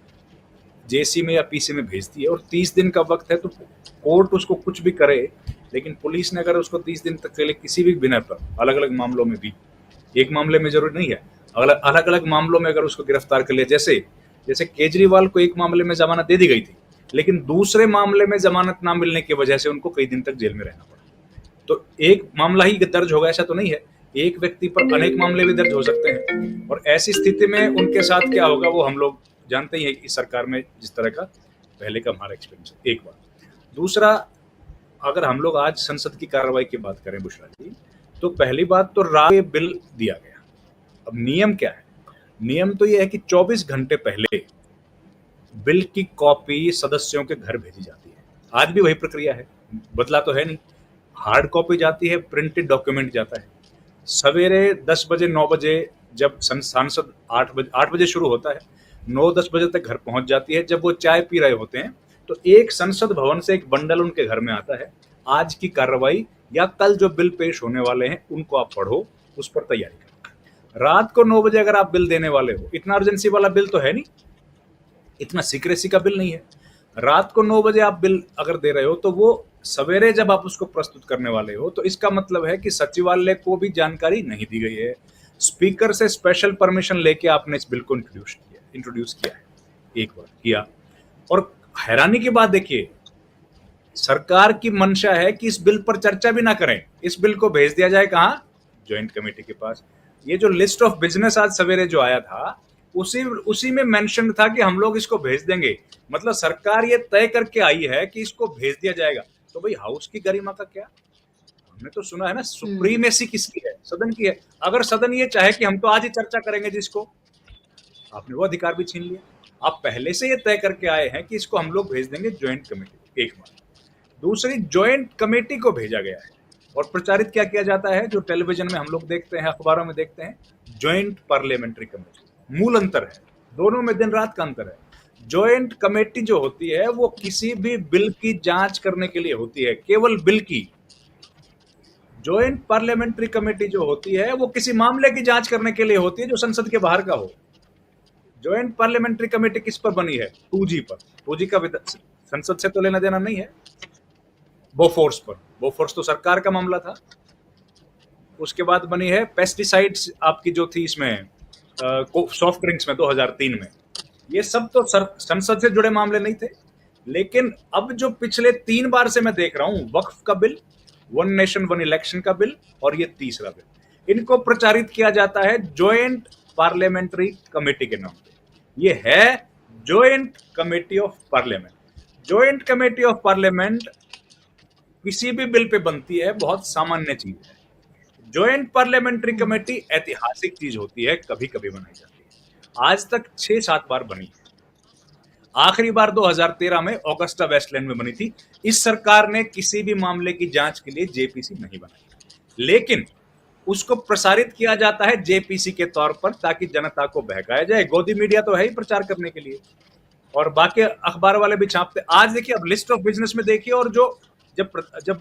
जेसी में या पीसी में भेजती है, और 30 दिन का वक्त है तो कोर्ट उसको कुछ भी करे, लेकिन पुलिस ने अगर उसको 30 दिन तक के लिए किसी भी बिना पर, अलग अलग मामलों में भी, एक मामले में जरूरी नहीं है, अलग अलग मामलों में अगर उसको गिरफ्तार कर लिया, जैसे केजरीवाल को एक मामले में जमानत दे दी गई थी, लेकिन दूसरे मामले में जमानत ना मिलने की वजह से उनको कई दिन तक जेल में रहना पड़ा। तो एक मामला ही दर्ज होगा ऐसा तो नहीं है, एक व्यक्ति पर अनेक मामले भी दर्ज हो सकते हैं, और ऐसी स्थिति में उनके साथ क्या होगा वो हम लोग जानते ही हैं कि इस सरकार में जिस तरह का पहले का हमारा एक्सपीरियंस है। एक बात। दूसरा, अगर हम लोग आज संसद की कार्रवाई की बात करें बुशरा जी, तो पहली बात तो रात बिल दिया गया। अब नियम क्या है? नियम तो यह है कि 24 घंटे पहले बिल की कॉपी सदस्यों के घर भेजी जाती है। आज भी वही प्रक्रिया है, बदला तो है नहीं। हार्ड कॉपी जाती है, प्रिंटेड डॉक्यूमेंट जाता है। सवेरे 10 बजे 9 बजे जब सांसद 8 बजे शुरू होता है, 9-10 बजे तक घर पहुंच जाती है। जब वो चाय पी रहे होते हैं तो एक संसद भवन से एक बंडल उनके घर में आता है, आज की कार्रवाई या कल जो बिल पेश होने वाले हैं उनको आप पढ़ो, उस पर तैयारी करो। रात को 9 बजे अगर आप बिल देने वाले हो, इतना अर्जेंसी वाला बिल तो है नहीं, इतना सीक्रेसी का बिल नहीं है। रात को 9 बजे आप बिल अगर दे रहे हो तो वो सवेरे जब आप उसको प्रस्तुत करने वाले हो, तो इसका मतलब है कि सचिवालय को भी जानकारी नहीं दी गई है। स्पीकर से स्पेशल परमिशन लेके आपने इस बिल को इंट्रोड्यूस किया है, एक बार किया। और हैरानी की बात देखिए, सरकार की मंशा है कि इस बिल पर चर्चा भी ना करें, इस बिल को भेज दिया जाए कहां? ज्वाइंट कमेटी के पास। ये जो लिस्ट ऑफ बिजनेस आज सवेरे जो आया था, उसी में मेंशन था कि हम लोग इसको भेज देंगे। मतलब सरकार ये तय करके आई है कि इसको भेज दिया जाएगा। तो भाई हाउस की गरिमा का क्या? हमने तो सुना है ना, सुप्रीमेसी किसकी है? सदन की है। अगर सदन ये चाहे कि हम तो आज ही चर्चा करेंगे जिसको, आपने वो अधिकार भी छीन लिया। आप पहले से ये तय करके आए हैं कि इसको हम लोग भेज देंगे ज्वाइंट कमेटी, एक बात। दूसरी, ज्वाइंट कमेटी को भेजा गया है और प्रचारित क्या किया जाता है, जो टेलीविजन में हम लोग देखते हैं, अखबारों में देखते हैं, ज्वाइंट पार्लियामेंट्री कमेटी। मूल अंतर है, दोनों में दिन रात का अंतर है। ज्वाइंट कमेटी जो होती है वो किसी भी बिल की जांच करने के लिए होती है, केवल बिल की। ज्वाइंट पार्लियामेंट्री कमेटी जो होती है वो किसी मामले की जांच करने के लिए होती है जो संसद के बाहर का हो। ज्वाइंट पार्लियामेंट्री कमेटी किस पर बनी है? 2G पर। 2G का संसद से तो लेना देना नहीं है। बोफोर्स पर, बोफोर्स तो सरकार का मामला था। उसके बाद बनी है पेस्टिसाइड्स, आपकी जो थी इसमें सॉफ्ट ड्रिंक्स में 2003 में, ये सब तो संसद से जुड़े मामले नहीं थे। लेकिन अब जो पिछले 3 बार से मैं देख रहा हूं, वक्फ का bill, one nation one election का बिल और ये तीसरा बिल, इनको प्रचारित किया जाता है ज्वाइंट पार्लियामेंट्री कमेटी के नाम पे। ये है joint committee of parliament. Joint committee of parliament किसी भी बिल पे बनती है, बहुत सामान्य चीज है। ज्वाइंट पार्लियामेंट्री कमेटी ऐतिहासिक चीज होती है, कभी कभी बनाई जाती है। आज तक 6-7 बार बनी है। आखिरी बार 2013 में ऑगस्टा वेस्टलैंड में बनी थी। इस सरकार ने किसी भी मामले की जांच के लिए जेपीसी नहीं बनाई, लेकिन उसको प्रसारित किया जाता है जेपीसी के तौर पर, ताकि जनता को बहकाया जाए। गोदी मीडिया तो है ही प्रचार करने के लिए, और बाकी अखबार वाले भी छापते। आज देखिए, अब लिस्ट ऑफ बिजनेस में देखिए, और जो जब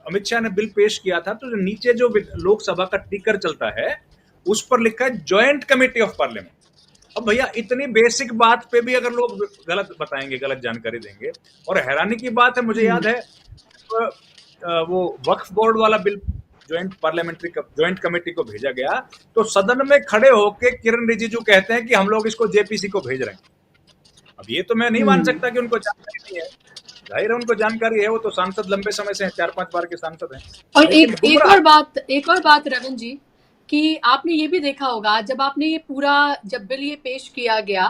अमित शाह ने बिल पेश किया था, तो जो नीचे जो लोकसभा का टिकर चलता है उस पर लिखा है ज्वाइंट कमेटी ऑफ पार्लियामेंट। अब भैया, इतनी बेसिक बात पे भी अगर लोग गलत बताएंगे, गलत जानकारी देंगे। और हैरानी की बात है, मुझे याद है वो वक्फ बोर्ड वाला बिल ज्वाइंट कमेटी को भेजा गया, तो सदन में खड़े होके किरण रिजिजू कहते हैं कि हम लोग इसको जेपीसी को भेज रहे हैं। अब ये तो मैं नहीं मान सकता कि उनको जानकारी नहीं है। जाहिर है उनको जानकारी है, वो तो सांसद लंबे समय से 4-5 बार के सांसद हैं।
और एक और बात रविंद्र जी, कि आपने ये भी देखा होगा, जब आपने ये पूरा जब बिल ये पेश किया गया,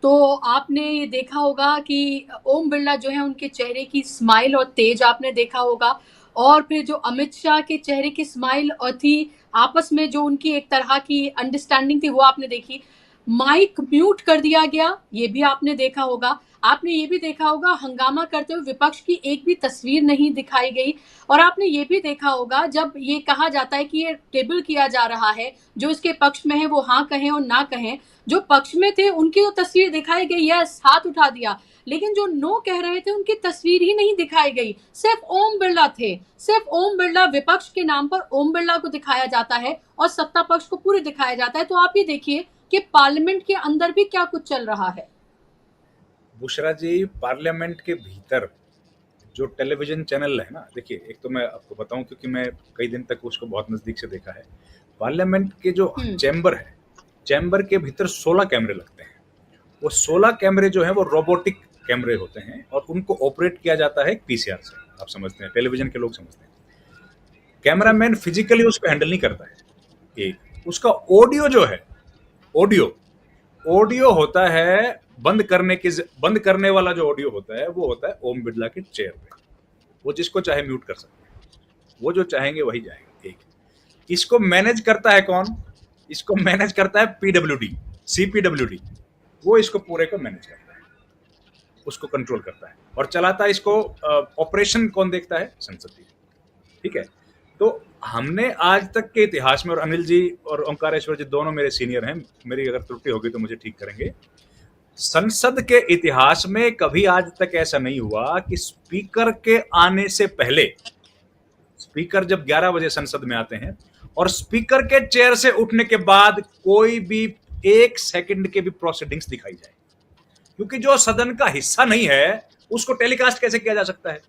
तो आपने ये देखा होगा कि ओम बिरला जो है, उनके चेहरे की स्माइल और तेज आपने देखा होगा, और फिर जो अमित शाह के चेहरे की स्माइल और थी, आपस में जो उनकी एक तरह की अंडरस्टैंडिंग थी, वो आपने देखी। माइक म्यूट कर दिया गया, ये भी आपने देखा होगा। आपने ये भी देखा होगा, हंगामा करते हुए विपक्ष की एक भी तस्वीर नहीं दिखाई गई। और आपने ये भी देखा होगा, जब ये कहा जाता है कि ये टेबल किया जा रहा है, जो इसके पक्ष में है वो हाँ कहें और ना कहें। जो पक्ष में थे उनकी तो तस्वीर दिखाई गई, यस हाथ उठा दिया, लेकिन जो नो कह रहे थे उनकी तस्वीर ही नहीं दिखाई गई। सिर्फ ओम बिरला थे, सिर्फ ओम बिरला। विपक्ष के नाम पर ओम बिरला को दिखाया जाता है और सत्ता पक्ष को पूरे दिखाया जाता है। तो आप ये देखिए कि पार्लियामेंट के अंदर भी क्या कुछ चल रहा है।
बुशरा जी, पार्लियामेंट के भीतर जो टेलीविजन चैनल है ना, देखिए, एक तो मैं आपको बताऊं, क्योंकि मैं कई दिन तक उसको बहुत नजदीक से देखा है। पार्लियामेंट के जो चैम्बर है, चैम्बर के भीतर 16 कैमरे लगते हैं। वो 16 कैमरे जो हैं वो रोबोटिक कैमरे होते हैं, और उनको ऑपरेट किया जाता है पीसीआर से। आप समझते हैं, टेलीविजन के लोग समझते हैं। कैमरामैन फिजिकली उसको हैंडल नहीं करता है। एक उसका ऑडियो जो है, ऑडियो होता है बंद करने वाला जो ऑडियो होता है, वो होता है ओम बिरला के चेयर पे। वो जिसको चाहे म्यूट कर सकते हैं, वो जो चाहेंगे वही जाएंगे। एक इसको मैनेज करता है कौन? इसको मैनेज करता है पीडब्ल्यूडी, सीपीडब्ल्यूडी। वो इसको पूरे को मैनेज करता है, उसको कंट्रोल करता है और चलाता है इसको। ऑपरेशन कौन देखता है? संसद। ठीक है। तो हमने आज तक के इतिहास में, और अनिल जी और ओंकारेश्वर जी दोनों मेरे सीनियर हैं, मेरी अगर त्रुटि होगी तो मुझे ठीक करेंगे, संसद के इतिहास में कभी आज तक ऐसा नहीं हुआ कि स्पीकर के आने से पहले, स्पीकर जब 11 बजे संसद में आते हैं और स्पीकर के चेयर से उठने के बाद कोई भी 1 सेकंड के भी प्रोसीडिंग्स दिखाई जाए। क्योंकि जो सदन का हिस्सा नहीं है उसको टेलीकास्ट कैसे किया जा सकता है?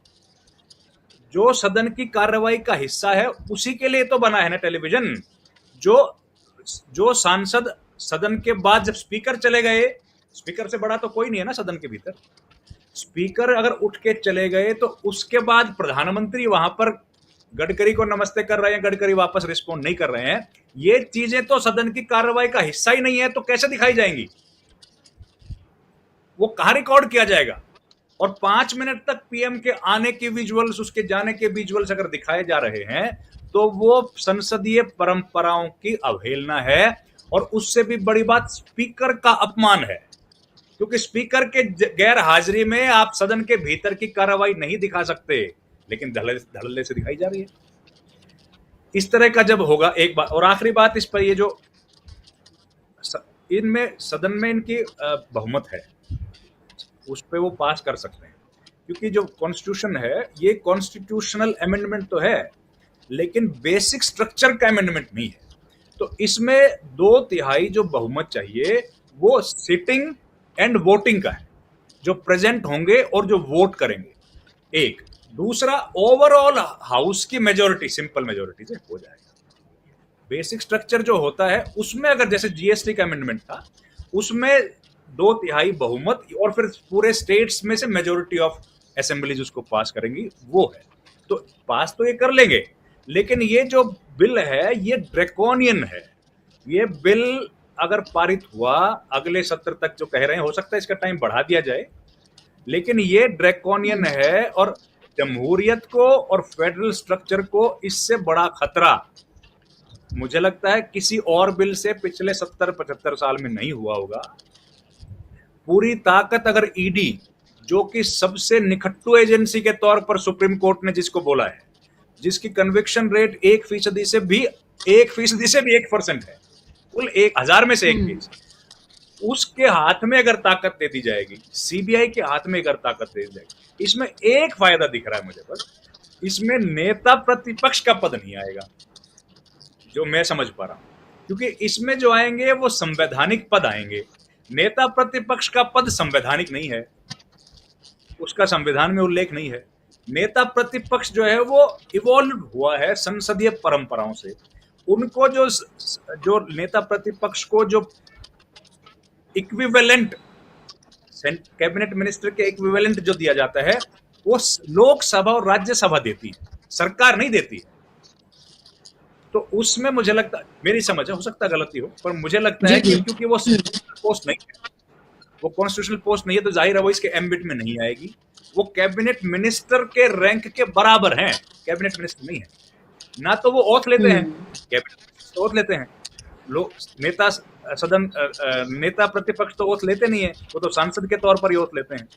जो सदन की कार्रवाई का हिस्सा है उसी के लिए तो बना है ना टेलीविजन। जो सांसद सदन के बाद जब स्पीकर चले गए, स्पीकर से बड़ा तो कोई नहीं है ना सदन के भीतर, स्पीकर अगर उठ के चले गए तो उसके बाद प्रधानमंत्री वहां पर गडकरी को नमस्ते कर रहे हैं, गडकरी वापस रिस्पॉन्ड नहीं कर रहे हैं। ये चीजें तो सदन की कार्रवाई का हिस्सा ही नहीं है, तो कैसे दिखाई जाएंगी? वो कहां रिकॉर्ड किया जाएगा? और 5 मिनट तक पीएम के आने के विजुअल्स, उसके जाने के विजुअल्स अगर दिखाए जा रहे हैं तो वो संसदीय परंपराओं की अवहेलना है। और उससे भी बड़ी बात स्पीकर का अपमान है, क्योंकि स्पीकर के गैर हाजिरी में आप सदन के भीतर की कार्रवाई नहीं दिखा सकते, लेकिन धड़ल्ले से दिखाई जा रही है। इस तरह का जब होगा, एक बात और आखिरी बात इस पर, ये जो इनमें सदन में इनकी बहुमत है उस पर वो पास कर सकते हैं, क्योंकि जो कॉन्स्टिट्यूशन है ये कॉन्स्टिट्यूशनल अमेंडमेंट तो है, लेकिन बेसिक स्ट्रक्चर का अमेंडमेंट नहीं है। तो इसमें 2/3 जो बहुमत चाहिए वो सिटिंग एंड वोटिंग का है, जो प्रेजेंट होंगे और जो वोट करेंगे। एक दूसरा, ओवरऑल हाउस की मेजोरिटी, सिंपल मेजोरिटी से हो जाएगा। बेसिक स्ट्रक्चर जो होता है उसमें, अगर जैसे जीएसटी का अमेंडमेंट था, उसमें 2/3 बहुमत और फिर पूरे स्टेट्स में से मेजोरिटी ऑफ असेंबलीज उसको पास करेंगी, वो है। तो पास तो ये कर लेंगे, लेकिन ये जो बिल है ये ड्रैकोनियन है। ये बिल अगर पारित हुआ अगले सत्र तक, जो कह रहे हैं, हो सकता है इसका टाइम बढ़ा दिया जाए, लेकिन ये ड्रैकोनियन है और जमहूरियत को और फेडरल स्ट्रक्चर को इससे बड़ा खतरा मुझे लगता है किसी और बिल से पिछले 70-75 साल में नहीं हुआ होगा। पूरी ताकत अगर ईडी, जो कि सबसे निखट्टू एजेंसी के तौर पर सुप्रीम कोर्ट ने जिसको बोला है, जिसकी कन्विक्शन रेट 1% से भी 1% है, कुल 1000 में से 1%, उसके हाथ में अगर ताकत दे दी जाएगी, सीबीआई के हाथ में अगर ताकत दे दी जाएगी, इसमें एक फायदा दिख रहा है मुझे, बस इसमें नेता प्रतिपक्ष का पद नहीं आएगा, जो मैं समझ पा रहा हूं, क्योंकि इसमें जो आएंगे वो संवैधानिक पद आएंगे। नेता प्रतिपक्ष का पद संवैधानिक नहीं है, उसका संविधान में उल्लेख नहीं है। नेता प्रतिपक्ष जो है वो इवॉल्व हुआ है संसदीय परंपराओं से। उनको जो नेता प्रतिपक्ष को जो इक्विवेलेंट, कैबिनेट मिनिस्टर के इक्विवेलेंट जो दिया जाता है, वो लोकसभा और राज्यसभा देती है, सरकार नहीं देती है। तो उसमें मुझे लगता है, मेरी समझ है, हो सकता है गलती हो, पर मुझे लगता है कि क्योंकि वो पोस्ट नहीं है, वो कॉन्स्टिट्यूशनल पोस्ट नहीं है, तो जाहिर है वो इसके एम्बिट में नहीं आएगी। वो कैबिनेट मिनिस्टर के रैंक के बराबर हैं, कैबिनेट मिनिस्टर नहीं है ना। तो वो ओथ लेते हैं, कैबिनेट ओथ लेते हैं, लोग नेता सदन नेता प्रतिपक्ष तो ओथ लेते नहीं है, वो तो सांसद के तौर पर ही ओथ लेते हैं।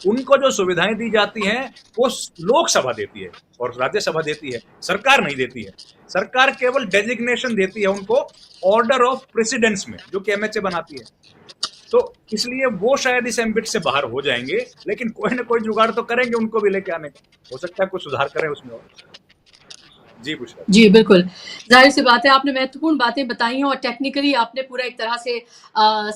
उनको जो सुविधाएं दी जाती हैं वो लोकसभा देती है और राज्यसभा देती है, सरकार नहीं देती है। सरकार केवल डेजिग्नेशन देती है उनको ऑर्डर ऑफ प्रेसिडेंस में, जो कि एमएचए बनाती है। तो इसलिए वो शायद इस एम्बिट से बाहर हो जाएंगे, लेकिन कोई ना कोई जुगाड़ तो करेंगे उनको भी लेके आने का। हो सकता है कुछ सुधार करें उसमें और। जी बुशरा
जी बिल्कुल, जाहिर सी बात है, आपने महत्वपूर्ण बातें बताई हैं और टेक्निकली आपने पूरा एक तरह से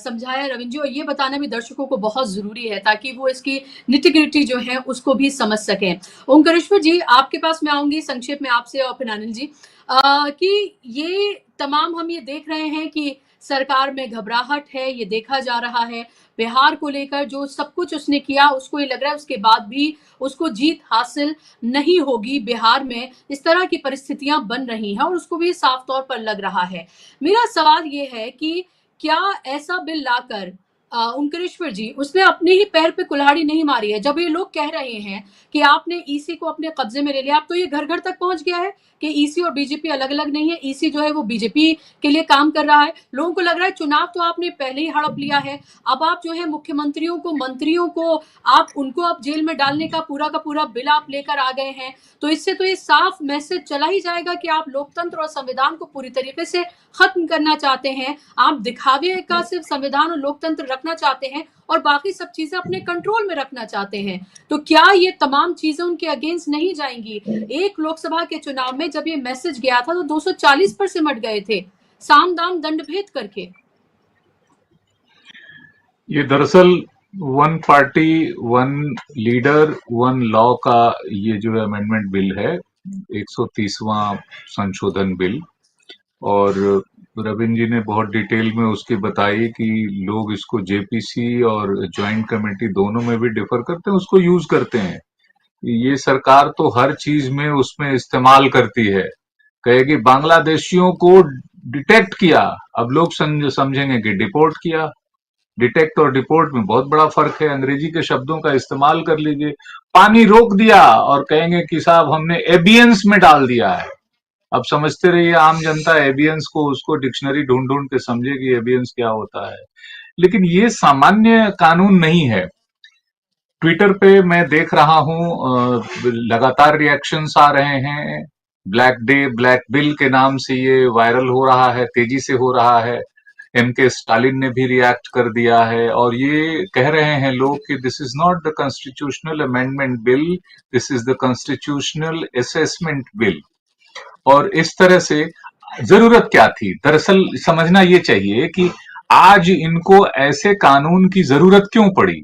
समझाया रविंद्र जी, और ये बताना भी दर्शकों को बहुत जरूरी है ताकि वो इसकी निटी-ग्रिटी जो है उसको भी समझ सकें। ओंकारेश्वर जी, आपके पास मैं आऊंगी संक्षेप में आपसे, और फिर अनिल जी, कि ये तमाम हम ये देख रहे हैं कि सरकार में घबराहट है, ये देखा जा रहा है। बिहार को लेकर जो सब कुछ उसने किया, उसको ये लग रहा है उसके बाद भी उसको जीत हासिल नहीं होगी बिहार में। इस तरह की परिस्थितियां बन रही हैं और उसको भी साफ तौर पर लग रहा है। मेरा सवाल ये है कि क्या ऐसा बिल लाकर ओंकारेश्वर जी, उसने अपने ही पैर पे कुल्हाड़ी नहीं मारी है? जब ये लोग कह रहे हैं कि आपने ईसी को अपने कब्जे में ले लिया, अब तो ये घर घर तक पहुंच गया है कि ईसी और बीजेपी अलग अलग नहीं है। ईसी जो है वो बीजेपी के लिए काम कर रहा है। लोगों को लग रहा है चुनाव तो आपने पहले ही हड़प लिया है, अब आप जो है मुख्यमंत्रियों को, मंत्रियों को, आप उनको अब जेल में डालने का पूरा बिल आप लेकर आ गए हैं। तो इससे तो ये साफ मैसेज चला ही जाएगा कि आप लोकतंत्र और संविधान को पूरी तरीके से खत्म करना चाहते हैं। आप दिखावे का सिर्फ संविधान और लोकतंत्र रखना चाहते हैं और बाकी सब चीजें अपने कंट्रोल में रखना चाहते हैं। तो क्या ये तमाम चीजें उनके अगेंस्ट नहीं जाएंगी? एक लोकसभा के चुनाव में जब ये मैसेज गया था तो 240 पर सिमट गए थे, साम दाम दंड भेद करके।
ये दरअसल one party one leader one law का ये जो अमेंडमेंट बिल है, 130वां संशोधन बिल, और रविंद्र जी ने बहुत डिटेल में उसकी बताई कि लोग इसको जेपीसी और ज्वाइंट कमेटी दोनों में भी डिफर करते हैं, उसको यूज करते हैं। ये सरकार तो हर चीज में उसमें इस्तेमाल करती है। कहेगी बांग्लादेशियों को डिटेक्ट किया, अब लोग समझेंगे कि डिपोर्ट किया। डिटेक्ट और डिपोर्ट में बहुत बड़ा फर्क है, अंग्रेजी के शब्दों का इस्तेमाल कर लीजिए। पानी रोक दिया और कहेंगे कि साहब हमने एबियंस में डाल दिया है। अब समझते रहिए, आम जनता एबियंस को, उसको डिक्शनरी ढूंढ ढूंढ के समझेगी एबियंस क्या होता है। लेकिन ये सामान्य कानून नहीं है। ट्विटर पे मैं देख रहा हूं लगातार रिएक्शंस आ रहे हैं। ब्लैक डे ब्लैक बिल के नाम से ये वायरल हो रहा है, तेजी से हो रहा है। एमके स्टालिन ने भी रिएक्ट कर दिया है और ये कह रहे हैं लोग कि this is not the constitutional amendment bill, this is the constitutional assessment bill. और इस तरह से जरूरत क्या थी? दरअसल समझना ये चाहिए कि आज इनको ऐसे कानून की जरूरत क्यों पड़ी।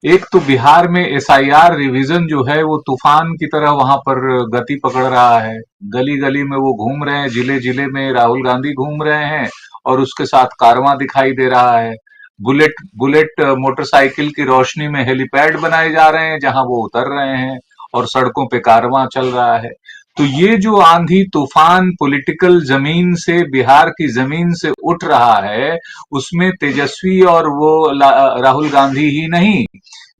एक तो बिहार में एसआईआर रिवीजन जो है वो तूफान की तरह वहां पर गति पकड़ रहा है। गली गली में वो घूम रहे हैं, जिले जिले में राहुल गांधी घूम रहे हैं और उसके साथ कारवां दिखाई दे रहा है। बुलेट मोटरसाइकिल की रोशनी में हेलीपैड बनाए जा रहे हैं जहां वो उतर रहे हैं और सड़कों पे कारवां चल रहा है। तो ये जो आंधी तूफान पॉलिटिकल जमीन से, बिहार की जमीन से उठ रहा है, उसमें तेजस्वी और वो राहुल गांधी ही नहीं,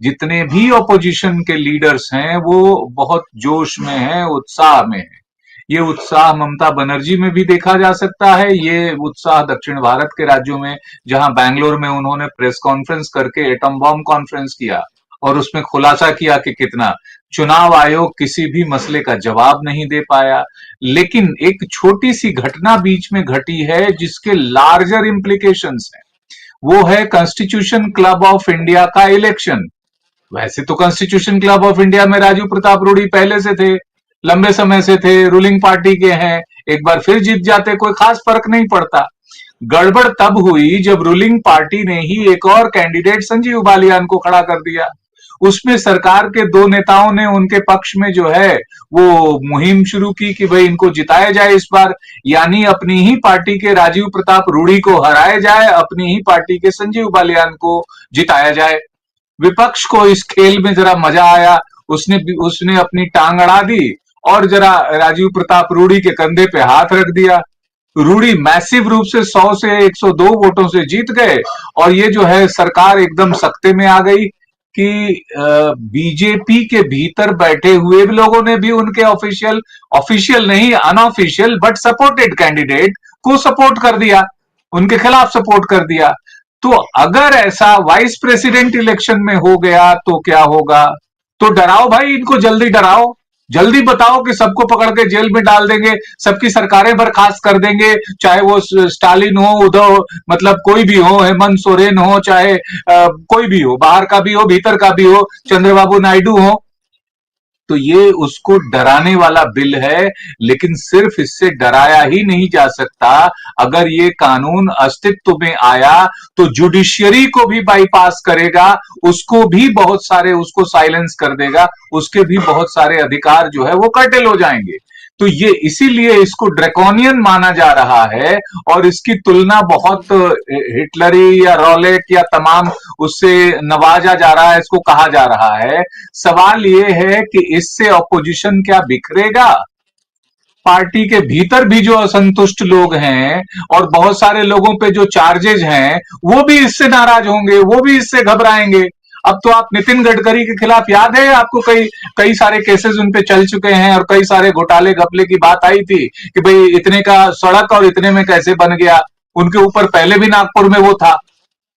जितने भी ऑपोजिशन के लीडर्स हैं वो बहुत जोश में हैं, उत्साह में हैं। ये उत्साह ममता बनर्जी में भी देखा जा सकता है, ये उत्साह दक्षिण भारत के राज्यों में, जहां बैंगलोर में उन्होंने प्रेस कॉन्फ्रेंस करके एटम बॉम्ब कॉन्फ्रेंस किया और उसमें खुलासा किया कि कितना चुनाव आयोग किसी भी मसले का जवाब नहीं दे पाया। लेकिन एक छोटी सी घटना बीच में घटी है जिसके लार्जर इंप्लीकेशंस हैं, वो है कॉन्स्टिट्यूशन क्लब ऑफ इंडिया का इलेक्शन। वैसे तो कॉन्स्टिट्यूशन क्लब ऑफ इंडिया में राजीव प्रताप रूडी पहले से थे, लंबे समय से थे, रूलिंग पार्टी के हैं, एक बार फिर जीत जाते कोई खास फर्क नहीं पड़ता। गड़बड़ तब हुई जब रूलिंग पार्टी ने ही एक और कैंडिडेट संजीव बालियान को खड़ा कर दिया। उसमें सरकार के दो नेताओं ने उनके पक्ष में जो है वो मुहिम शुरू की कि भाई इनको जिताया जाए इस बार, यानी अपनी ही पार्टी के राजीव प्रताप रूडी को हराया जाए, अपनी ही पार्टी के संजीव बालियान को जिताया जाए। विपक्ष को इस खेल में जरा मजा आया, उसने अपनी टांग अड़ा दी और जरा राजीव प्रताप रूडी के कंधे पे हाथ रख दिया। रूडी मैसिव रूप से 100 से 102 वोटों से जीत गए और ये जो है सरकार एकदम सख्ते में आ गई कि बीजेपी के भीतर बैठे हुए भी लोगों ने भी उनके ऑफिशियल नहीं, अनऑफिशियल बट सपोर्टेड कैंडिडेट को सपोर्ट कर दिया, उनके खिलाफ सपोर्ट कर दिया। तो अगर ऐसा वाइस प्रेसिडेंट इलेक्शन में हो गया तो क्या होगा? तो डराओ भाई, इनको जल्दी डराओ, जल्दी बताओ कि सबको पकड़ के जेल में डाल देंगे, सबकी सरकारें बर्खास्त कर देंगे, चाहे वो स्टालिन हो, उद्धव, मतलब कोई भी हो, हेमंत सोरेन हो, चाहे कोई भी हो, बाहर का भी हो, भीतर का भी हो, चंद्रबाबू नायडू हो। तो ये उसको डराने वाला बिल है, लेकिन सिर्फ इससे डराया ही नहीं जा सकता। अगर ये कानून अस्तित्व में आया तो जुडिशियरी को भी बाईपास करेगा, उसको भी बहुत सारे, उसको साइलेंस कर देगा, उसके भी बहुत सारे अधिकार जो है वो कर्टेल हो जाएंगे। तो ये इसीलिए इसको ड्रैकोनियन माना जा रहा है और इसकी तुलना बहुत हिटलरी या रॉलेट या तमाम उससे नवाजा जा रहा है, इसको कहा जा रहा है। सवाल ये है कि इससे ऑपोजिशन क्या बिखरेगा? पार्टी के भीतर भी जो असंतुष्ट लोग हैं और बहुत सारे लोगों पे जो चार्जेज हैं वो भी इससे नाराज होंगे, वो भी इससे घबराएंगे। अब तो आप नितिन गडकरी के खिलाफ याद है आपको, कई सारे केसेस उन पे चल चुके हैं और कई सारे घोटाले घपले की बात आई थी कि भाई इतने का सड़क और इतने में कैसे बन गया, उनके ऊपर पहले भी नागपुर में वो था।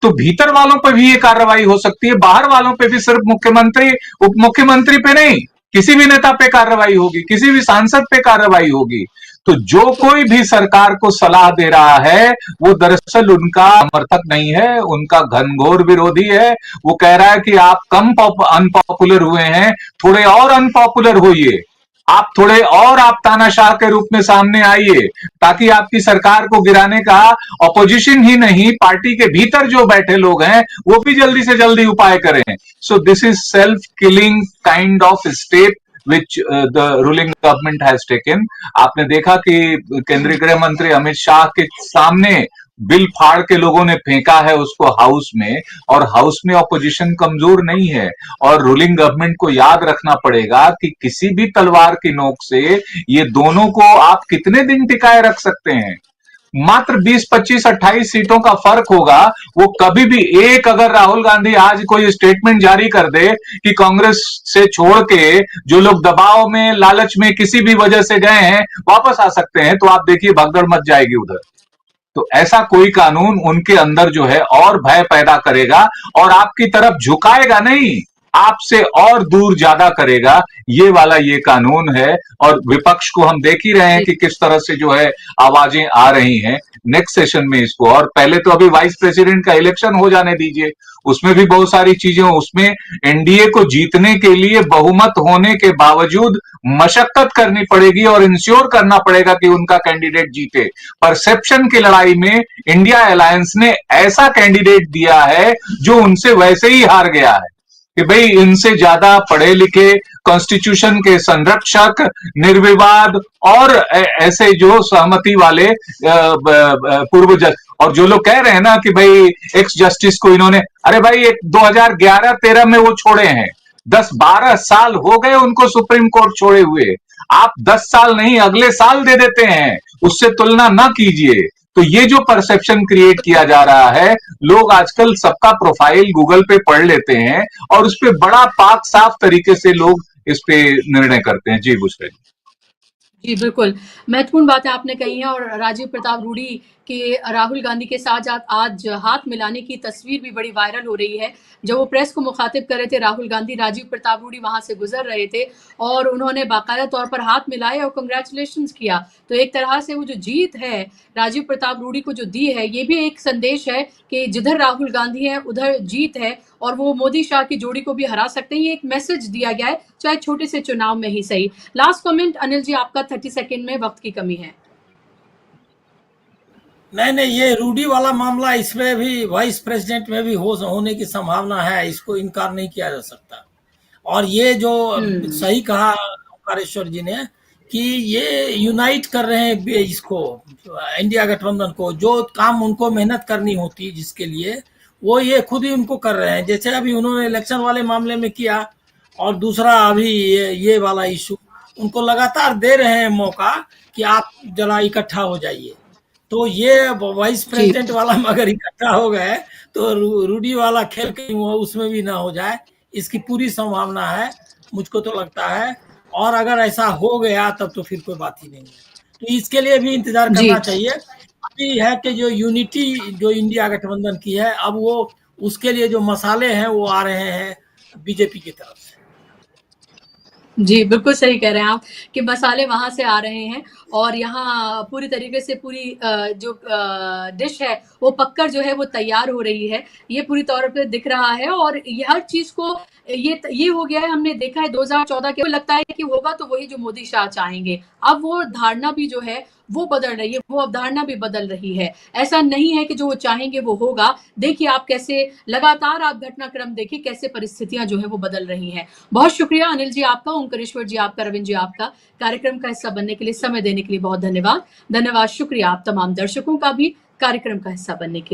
तो भीतर वालों पे भी ये कार्रवाई हो सकती है, बाहर वालों पे भी, सिर्फ मुख्यमंत्री उप मुख्यमंत्री पे नहीं, किसी भी नेता पे कार्रवाई होगी, किसी भी सांसद पे कार्रवाई होगी। तो जो कोई भी सरकार को सलाह दे रहा है वो दरअसल उनका समर्थक नहीं है, उनका घनघोर विरोधी है। वो कह रहा है कि आप कम अनपॉपुलर हुए हैं, थोड़े और अनपॉपुलर होइए, आप थोड़े और आप तानाशाह के रूप में सामने आइए, ताकि आपकी सरकार को गिराने का ऑपोजिशन ही नहीं, पार्टी के भीतर जो बैठे लोग हैं वो भी जल्दी से जल्दी उपाय करें। So this is self killing kind of step which the ruling government has taken। आपने देखा कि केंद्रीय गृह मंत्री अमित शाह के सामने बिल फाड़ के लोगों ने फेंका है उसको हाउस में, और हाउस में ऑपोजिशन कमजोर नहीं है। और रूलिंग गवर्नमेंट को याद रखना पड़ेगा कि किसी भी तलवार की नोक से ये दोनों को आप कितने दिन टिकाए रख सकते हैं? मात्र 20, 25, 28 सीटों का फर्क होगा। वो कभी भी एक, अगर राहुल गांधी आज कोई स्टेटमेंट जारी कर दे कि कांग्रेस से छोड़ के जो लोग दबाव में, लालच में किसी भी वजह से गए हैं वापस आ सकते हैं, तो आप देखिए भगदड़ मच जाएगी उधर। तो ऐसा कोई कानून उनके अंदर जो है और भय पैदा करेगा और आपकी तरफ झुकाएगा नहीं, आपसे और दूर ज्यादा करेगा। ये वाला ये कानून है और विपक्ष को हम देख ही रहे हैं कि किस तरह से जो है आवाजें आ रही हैं नेक्स्ट सेशन में इसको। और पहले तो अभी वाइस प्रेसिडेंट का इलेक्शन हो जाने दीजिए, उसमें भी बहुत सारी चीजें, उसमें एनडीए को जीतने के लिए बहुमत होने के बावजूद मशक्कत करनी पड़ेगी और इंश्योर करना पड़ेगा कि उनका कैंडिडेट जीते। परसेप्शन की लड़ाई में इंडिया अलायंस ने ऐसा कैंडिडेट दिया है जो उनसे वैसे ही हार गया है कि भाई इनसे ज्यादा पढ़े लिखे, कॉन्स्टिट्यूशन के संरक्षक, निर्विवाद और ऐसे जो सहमति वाले पूर्वज, और जो लोग कह रहे हैं ना कि भाई एक्स जस्टिस को इन्होंने, अरे भाई एक 2011-13 में वो छोड़े हैं, 10-12 साल हो गए उनको सुप्रीम कोर्ट छोड़े हुए। आप 10 साल नहीं अगले साल दे देते हैं, उससे तुलना ना कीजिए। तो ये जो परसेप्शन क्रिएट किया जा रहा है, लोग आजकल सबका प्रोफाइल गूगल पे पढ़ लेते हैं और उस पे बड़ा पाक साफ तरीके से लोग इस पे निर्णय करते हैं। जी बुशरा जी।
जी, बिल्कुल। महत्वपूर्ण बातें आपने कही हैं और राजीव प्रताप रूडी के राहुल गांधी के साथ आज हाथ मिलाने की तस्वीर भी बड़ी वायरल हो रही है। जब वो प्रेस को मुखातिब कर रहे थे राहुल गांधी, राजीव प्रताप रूडी वहां से गुजर रहे थे और उन्होंने बाकायदा तौर पर हाथ मिलाए और कांग्रेचुलेशंस किया। तो एक तरह से वो जो जीत है राजीव प्रताप रूडी को जो दी है, ये भी एक संदेश है कि जिधर राहुल गांधी है उधर जीत है और वो मोदी शाह की जोड़ी को भी हरा सकते हैं। ये एक मैसेज दिया गया है, चाहे छोटे से चुनाव में ही सही। लास्ट कमेंट अनिल जी आपका, 30 सेकंड में, वक्त की कमी है।
नहीं, ये रूडी वाला मामला, इसमें भी वाइस प्रेसिडेंट में भी होने की संभावना है, इसको इनकार नहीं किया जा सकता। और ये जो सही कहा ओंकारेश्वर जी ने कि ये यूनाइट कर रहे हैं इसको, इंडिया गठबंधन को, जो काम उनको मेहनत करनी होती जिसके लिए, वो ये खुद ही उनको कर रहे हैं। जैसे अभी उन्होंने इलेक्शन वाले मामले में किया और दूसरा अभी ये वाला इशू, उनको लगातार दे रहे हैं मौका कि आप जरा इकट्ठा हो जाइए। तो ये वाइस प्रेसिडेंट वाला अगर इकट्ठा हो गए तो रूडी वाला खेल कहीं उसमें भी ना हो जाए, इसकी पूरी संभावना है, मुझको तो लगता है। और अगर ऐसा हो गया तब तो फिर कोई बात ही नहीं है। तो इसके लिए भी इंतजार करना चाहिए। अभी है कि जो यूनिटी जो इंडिया गठबंधन की है, अब वो उसके लिए जो मसाले हैं वो आ रहे हैं बीजेपी की तरफ से।
जी, बिल्कुल सही कह रहे हैं आप कि मसाले वहाँ से आ रहे हैं और यहाँ पूरी तरीके से पूरी जो डिश है वो पककर जो है वो तैयार हो रही है। ये पूरी तौर पे दिख रहा है और ये हर चीज़ को ये हो गया है। हमने देखा है 2014 के, लगता है कि होगा तो वही जो मोदी शाह चाहेंगे। अब वो धारणा भी जो है वो बदल रही है, वो अवधारणा भी बदल रही है। ऐसा नहीं है कि जो वो चाहेंगे वो होगा। देखिए आप कैसे लगातार आप घटनाक्रम देखिए कैसे परिस्थितियां जो है वो बदल रही हैं। बहुत शुक्रिया अनिल जी आपका, ओंकारेश्वर जी आपका, रविंद्र जी आपका, कार्यक्रम का हिस्सा बनने के लिए, समय देने के लिए बहुत धन्यवाद। शुक्रिया आप तमाम दर्शकों का भी कार्यक्रम का हिस्सा बनने के लिए।